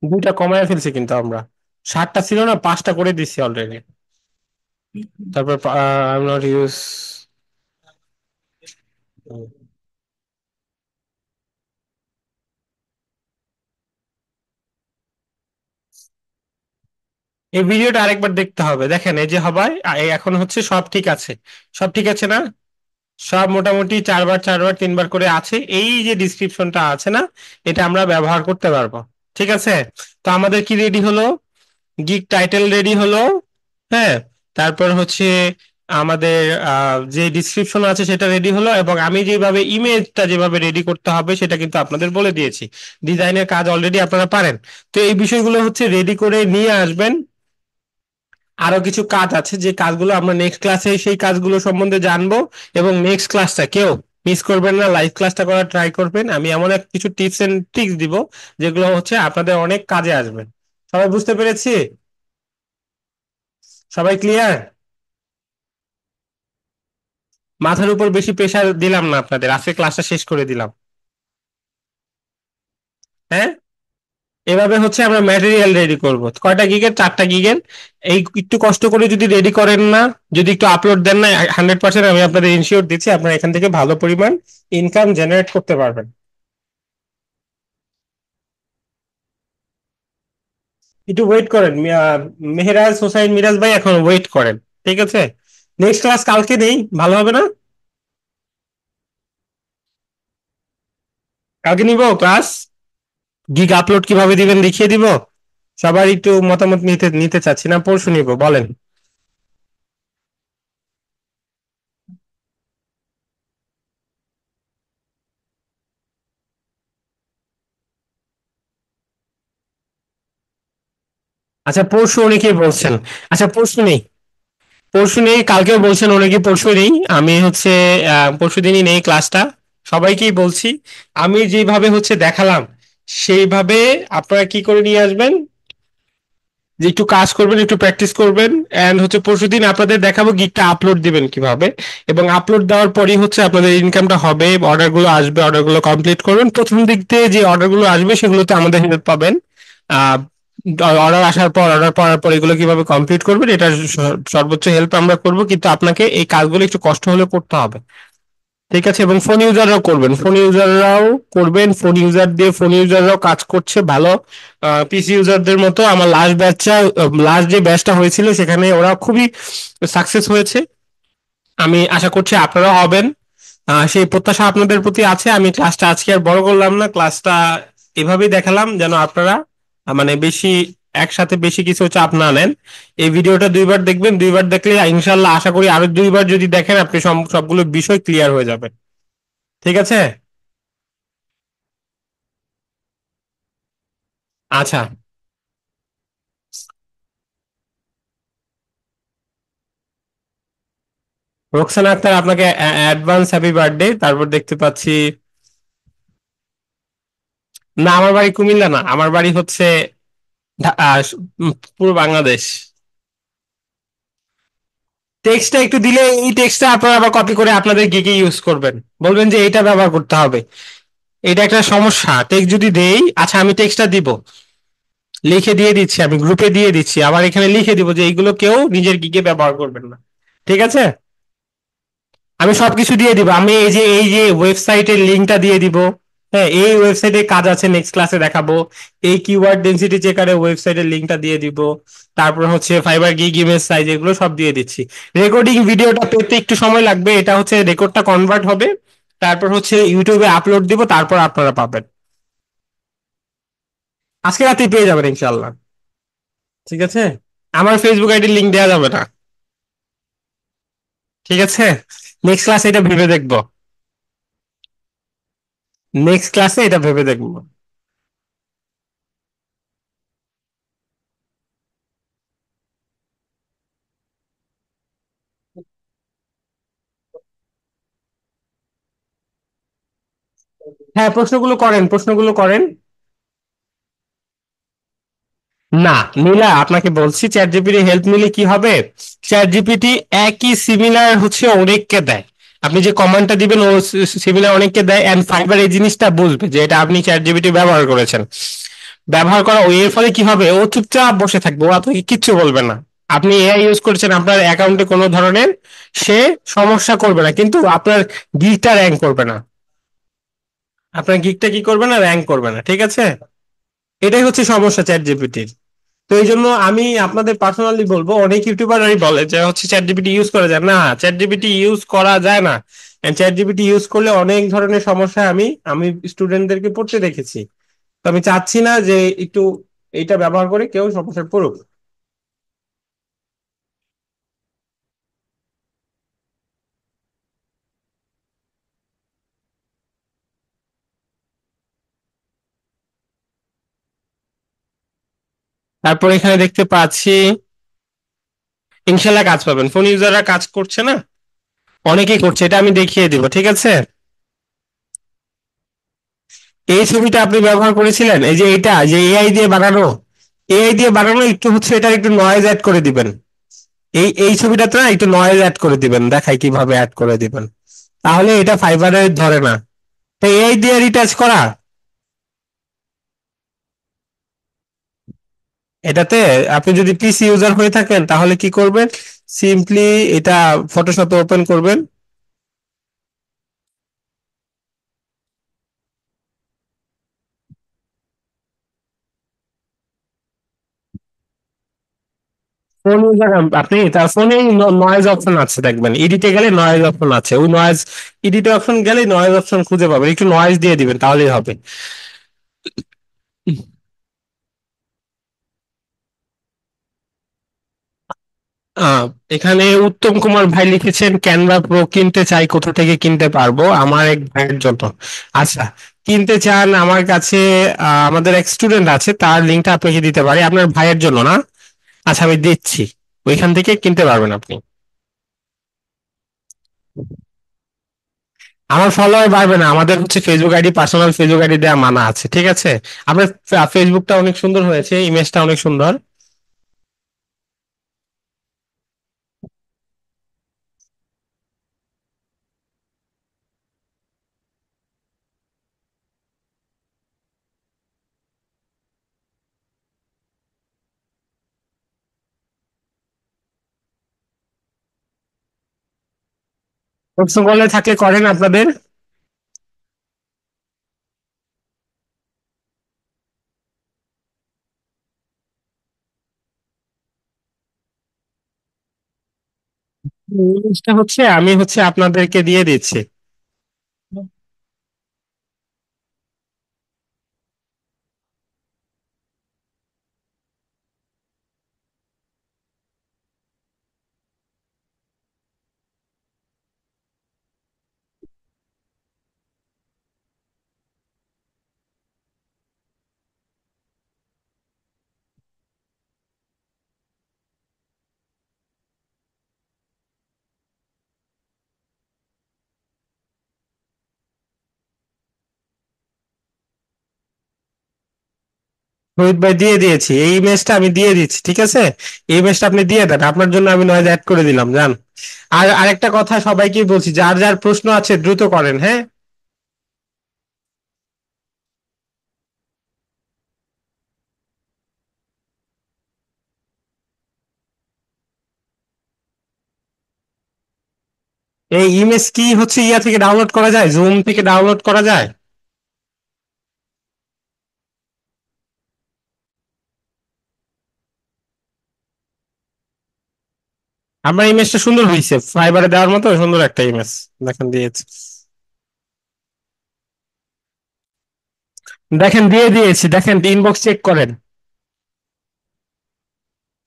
2টা কমায় ফেলছি কিন্তু আমরা, 7টা ছিল না, 5টা করে দিচ্ছি অলরেডি। তারপর আই নট ইউজ। এই ভিডিওটা আরেকবার দেখতে হবে, দেখেন এই যে হবাই এখন হচ্ছে সব ঠিক আছে, সব ঠিক আছে না, সব মোটামুটি 4 বার 4 বার 3 বার করে আছে, এই যে ডিসক্রিপশনটা আছে না, এটা আমরা ব্যবহার করতে পারবো, ঠিক আছে। তো আমাদের কি রেডি হলো, গিগ টাইটেল রেডি হলো, হ্যাঁ। তারপর হচ্ছে আমাদের যে ডিসক্রিপশন আছে সেটা রেডি হলো, এবং আমি যেভাবে ইমেজটা যেভাবে রেডি করতে হবে সেটা কিন্তু আপনাদের বলে দিয়েছি। ডিজাইনের কাজ অলরেডি আপনারা পারেন। তো এই বিষয়গুলো হচ্ছে রেডি করে নিয়ে আসবেন। আরো কিছু কাজ আছে, যে কাজগুলো আমরা নেক্সট ক্লাসে সেই কাজগুলো সম্বন্ধে জানবো। এবং নেক্সট ক্লাসটা কেউ মিস করবেন না, লাইভ ক্লাসটা করার ট্রাই করবেন, আমি এমন এক কিছু টিপস এন্ড ট্রিক্স দিব যেগুলো হচ্ছে আপনাদের অনেক কাজে আসবে। সবাই বুঝতে পেরেছি? সবাই ক্লিয়ার? মাথার উপর বেশি প্রেশার দিলাম না আপনাদের, আজকে ক্লাসটা শেষ করে দিলাম, হ্যাঁ। এভাবে হচ্ছে আমরা ম্যাটেরিয়াল রেডি করব, কয়টা গিগের, 4টা গিগের। এই একটু কষ্ট করে যদি রেডি করেন না, যদি একটু আপলোড দেন না, 100% আমি আপনাদের ইনশিওর দিচ্ছি আপনারা এখান থেকে ভালো পরিমাণ ইনকাম জেনারেট করতে পারবেন। একটু ওয়েট করেন, মেহেরাজ হোসাইন মিরাজ ভাই, এখন ওয়েট করেন, ঠিক আছে। নেক্সট ক্লাস কালকে নেই, ভালো হবে না? কালকে নিব ক্লাস, গিগ আপলোড কিভাবে দিবেন দেখিয়ে দিব। সবার একটু মতামত নিতে নিতে চাচ্ছি, না পরশু নিব, বলেন। আচ্ছা, পরশু অনেকেই বলছেন। আচ্ছা, পরশু নেই। পরশু নেই, কালকেও বলছেন অনেকে পরশু নেই। আমি হচ্ছে পরশু দিনই নেই ক্লাসটা। সবাইকেই বলছি, আমি যেভাবে হচ্ছে দেখালাম সেইভাবে আপনারা কি করে নিয়ে আসবেন, যে একটু কাজ করবেন, একটু প্র্যাকটিস করবেন। এন্ড হচ্ছে পরশুদিন আপনাদের দেখাবো গিকটা আপলোড দিবেন কিভাবে, এবং আপলোড দেওয়ার পরই হচ্ছে আপনাদের ইনকামটা হবে, অর্ডার গুলো আসবে, অর্ডার গুলো কমপ্লিট করবেন। প্রথম দিক দিয়ে যে অর্ডার গুলো আসবে সেগুলোতে আমাদের হেল্প পাবেন। আহ অর্ডার আসার পর, অর্ডার পাওয়ার পর এগুলো কিভাবে কমপ্লিট করবেন এটা সর্বোচ্চ হেল্প আমরা করব, কিন্তু আপনাকে এই কাজগুলো একটু কষ্ট হলে করতে হবে। ঠিক আছে? এবং ফোন ইউজাররাও করবেন, ফোন ইউজাররাও করবেন, ফোন ইউজার দিয়ে ফোন ইউজাররাও কাজ করছে ভালো। পিসি ইউজারদের মতো আমার লাস্ট যে ব্যাচটা হয়েছিল সেখানে ওরা খুবই সাকসেস হয়েছে। আমি আশা করছি আপনারাও হবেন। সেই প্রত্যাশা আপনাদের প্রতি আছে। আমি ক্লাসটা আজকে আর বড় করলাম না, ক্লাসটা এভাবেই দেখালাম যেন আপনারা মানে বেশি একসাথে বেশি কিছু চাপ না নেন। এই ভিডিওটা দুইবার দেখবেন, দুইবার দেখলে ইনশাল্লাহ আশা করি আরো দুইবার যদি দেখেন আপনি সবগুলো বিষয় ক্লিয়ার হয়ে যাবে। ঠিক আছে? আচ্ছা, রোকসানা আক্তার, আপনাকে অ্যাডভান্স হ্যাপি বার্থডে। তারপর দেখতে পাচ্ছি, না আমার বাড়ি কুমিল্লা না, আমার বাড়ি হচ্ছে পুরো বাংলাদেশ। টেক্সটটা একটু দিলে, এই টেক্সটটা আপনারা আবার কপি করে আপনাদের গিগে ইউজ করবেন, বলবেন যে এটা ব্যবহার করতে হবে। এটা একটা সমস্যা, টেক্সট যদি দেই। আচ্ছা, আমি টেক্সটটা দিব, লিখে দিয়ে দিচ্ছি, আমি গ্রুপে দিয়ে দিচ্ছি, আবার এখানে লিখে দিব যে এইগুলো কেউ নিজের গিগে ব্যবহার করবেন না। ঠিক আছে? আমি সবকিছু দিয়ে দিব, আমি এই যে ওয়েবসাইটের লিঙ্কটা দিয়ে দিব। হ্যাঁ, এই ওয়েবসাইটে কাজ আছে, নেক্সট ক্লাসে দেখাবো। এই কিওয়ার্ড ডেনসিটি চেকারের ওয়েবসাইটের লিঙ্কটা দিয়ে দিব। তারপর হচ্ছে ফাইবার গিগ ইমেজ সাইজ, এগুলো সব দিয়ে দিচ্ছি। রেকর্ডিং ভিডিওটা পেতে একটু সময় লাগবে, এটা হচ্ছে রেকর্ডটা কনভার্ট হবে, তারপর হচ্ছে ইউটিউবে আপলোড দিব, তারপর আপনারা পাবেন। আজকে রাতেই পেয়ে যাবেন ইনশাল্লাহ। ঠিক আছে? আমার ফেসবুক আইডির লিঙ্ক দেওয়া যাবে না। ঠিক আছে? নেক্সট ক্লাসে এটা ভেবে দেখবো। নেক্সট ক্লাসে এটা ভেবে দেখবো। হ্যাঁ, প্রশ্নগুলো করেন, প্রশ্নগুলো করেন। না, নীলা আপনাকে বলছি, চ্যাট জিপিটি হেল্প নিলে কি হবে। চ্যাট জিপিটি একই সিমিলার হচ্ছে অনেককে দেয়। আপনি যে কমান্ডটা দিবেন ও সিমিলার অনেককে দেয়, এন্ড ফাইবার এই জিনিসটা বুঝবে যে এটা আপনি চ্যাট জিপিটি ব্যবহার করেছেন। ব্যবহার করা এর ফলে কি হবে, ও চুপচাপ বসে থাকবে, ও আপনাকে কিচ্ছু বলবে না। আপনি এআই ইউজ করছেন আপনার অ্যাকাউন্টে কোনো ধরনের, সে সমস্যা করবে না, কিন্তু আপনার গিকটা র্যাঙ্ক করবে না। আপনার গিকটা কি করবে না, র্যাঙ্ক করবে না। ঠিক আছে? এটাই হচ্ছে সমস্যা চ্যাট জিপিটির। তো এই জন্য আমি আপনাদের পার্সোনালি বলবো, অনেক ইউটিউবারই বলে যে হচ্ছে চ্যাট জিপিটি ইউজ করা যায় না, চ্যাট জিপিটি ইউজ করা যায় না। চ্যাট জিপিটি ইউজ করলে অনেক ধরনের সমস্যা আমি আমি স্টুডেন্টদেরকে পড়তে দেখেছি। তো আমি চাচ্ছি না যে একটু এইটা ব্যবহার করে কেউ সমস্যায় পড়ুক। তারপর এখানে দেখতে পাচ্ছি ইনশাল্লাহ কাজ পাবেন, ফোন ইউজাররা কাজ করছে না, অনেকেই করছে, এটা আমি দেখিয়ে দিব। ঠিক আছে? এই ছবিটা আপনি ব্যবহার করেছিলেন, এই যে এটা যে এআই দিয়ে বানানো, এআই দিয়ে বানানো, একটু হচ্ছে এটার একটু নয়েজ অ্যাড করে দিবেন। এই ছবিটাতে না একটু নয়েজ অ্যাড করে দিবেন, দেখাই কিভাবে অ্যাড করে দিবেন। তাহলে এটা ফাইবারে ধরে না। তো এআই দিয়ে রিটাচ করা, এটাতে আপনি যদি পিসি ইউজার হয়ে থাকেন তাহলে কি করবেন, সিম্পলি এটা ফটোশপে ওপেন করবেন। ফোন ইউজার, আপনি তার ফোনে নয়েজ অপশন আছে, দেখবেন এডিটে গেলে নয়েজ অপশন আছে, ওই নয়েজ এডিটে অপশন গেলে নয়েজ অপশন খুঁজে পাবেন, একটু নয়েজ দিয়ে দিবেন তাহলেই হবে। আহ, এখানে উত্তম কুমার ভাই লিখেছেন ক্যানভা প্রো কিনতে চাই, কোথা থেকে কিনতে পারবো আমার এক ভাইয়ের জন্য। আচ্ছা, কিনতে চান আমার কাছে, আমাদের এক স্টুডেন্ট আছে, তার লিঙ্কটা আপনাকে দিতে পারি আপনার ভাইয়ের জন্য না। আচ্ছা আমি দিচ্ছি, ওইখান থেকে কিনতে পারবেন আপনি। আমার ফলোয়ার বাড়বে না, আমাদের হচ্ছে Facebook ID, personal Facebook ID দেওয়া মানা আছে, ঠিক আছে? আপনার ফেসবুকটা অনেক সুন্দর হয়েছে, ইমেজটা অনেক সুন্দর। প্রশ্ন করলে থাকলে করেন আপনাদের। ইমেজটা হচ্ছে আমি হচ্ছে আপনাদেরকে দিয়ে দিচ্ছি। রোহিত ভাই দিয়ে দিয়েছি, এই ইমেজটা আমি দিয়ে দিচ্ছি, ঠিক আছে? এই ইমেজটা আপনি দিয়ে দেন, আপনার জন্য আমি নয়েজ অ্যাড করে দিলাম, জান। আর আরেকটা কথা সবাইকে বলছি, যার যার প্রশ্ন আছে দ্রুত করেন, হ্যাঁ? এই ইমেজ কি হচ্ছে ইয়া থেকে ডাউনলোড করা যায়, জুম থেকে ডাউনলোড করা যায়? আমার ইমেজটা সুন্দর হয়েছে, ফাইবারে দেওয়ার মতো সুন্দর একটা ইমেজ, দেখেন দিয়েছি। দেখেন দিয়ে দিয়েছি, দেখেন ইনবক্স চেক করেন,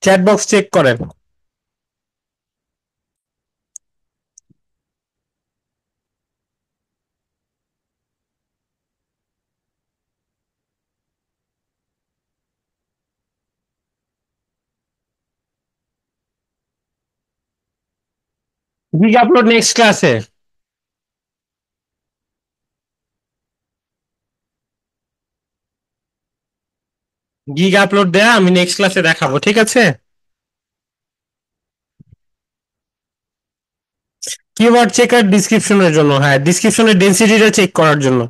চ্যাট বক্স চেক করেন। গিগ আপলোড নেক্সট ক্লাসে। গিগ আপলোড দেয়া আমি নেক্সট ক্লাসে দেখাবো, ঠিক আছে? কিওয়ার্ড চেকার ডিসক্রিপশনের জন্য, হ্যাঁ ডিসক্রিপশনের ডেনসিটিটা চেক করার জন্য।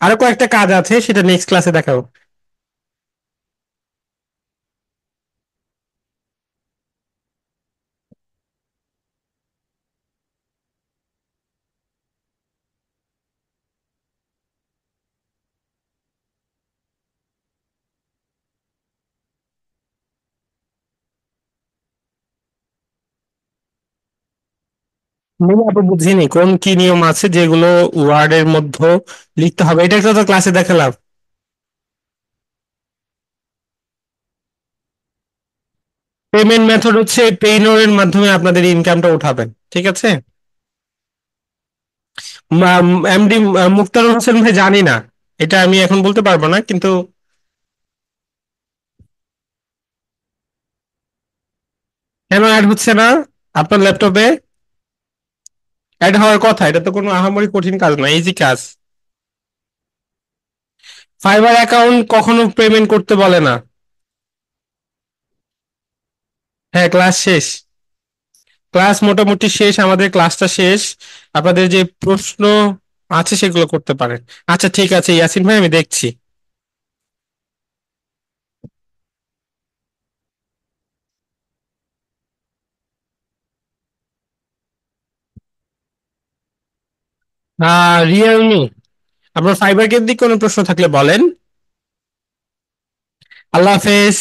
আরো কয়েকটা কাজ আছে, সেটা নেক্সট ক্লাসে দেখাবো। আমি আপু বুঝিনি কোন কি নিয়ম আছে যেগুলো ওয়ার্ডের মধ্যে লিখতে হবে, এটা একটা তো ক্লাসে দেখালাম। পেমেন্ট মেথড হচ্ছে পেইনর মাধ্যমে আপনাদের ইনকামটা উঠাবেন, ঠিক আছে? এমডি মুক্তার হোসেন ভাই জানি না, এটা আমি এখন বলতে পারবো না, কিন্তু কেন অ্যাড হচ্ছে না আপনার ল্যাপটপে? অ্যাড হওয়ার কথা, এটা তো কোনো আহামরি কঠিন কাজ না, ইজি কাজ। ফাইবার অ্যাকাউন্ট কখনো পেমেন্ট করতে বলে না। হ্যাঁ ক্লাস শেষ, ক্লাস মোটামুটি শেষ, আমাদের ক্লাসটা শেষ। আপনাদের যে প্রশ্ন আছে সেগুলো করতে পারেন। আচ্ছা ঠিক আছে ইয়াসিন ভাই, আমি দেখছি। রিয়েলমি, আপনার ফাইবার কেন্দ্রিক কোনো প্রশ্ন থাকলে বলেন। আল্লাহ হাফেজ।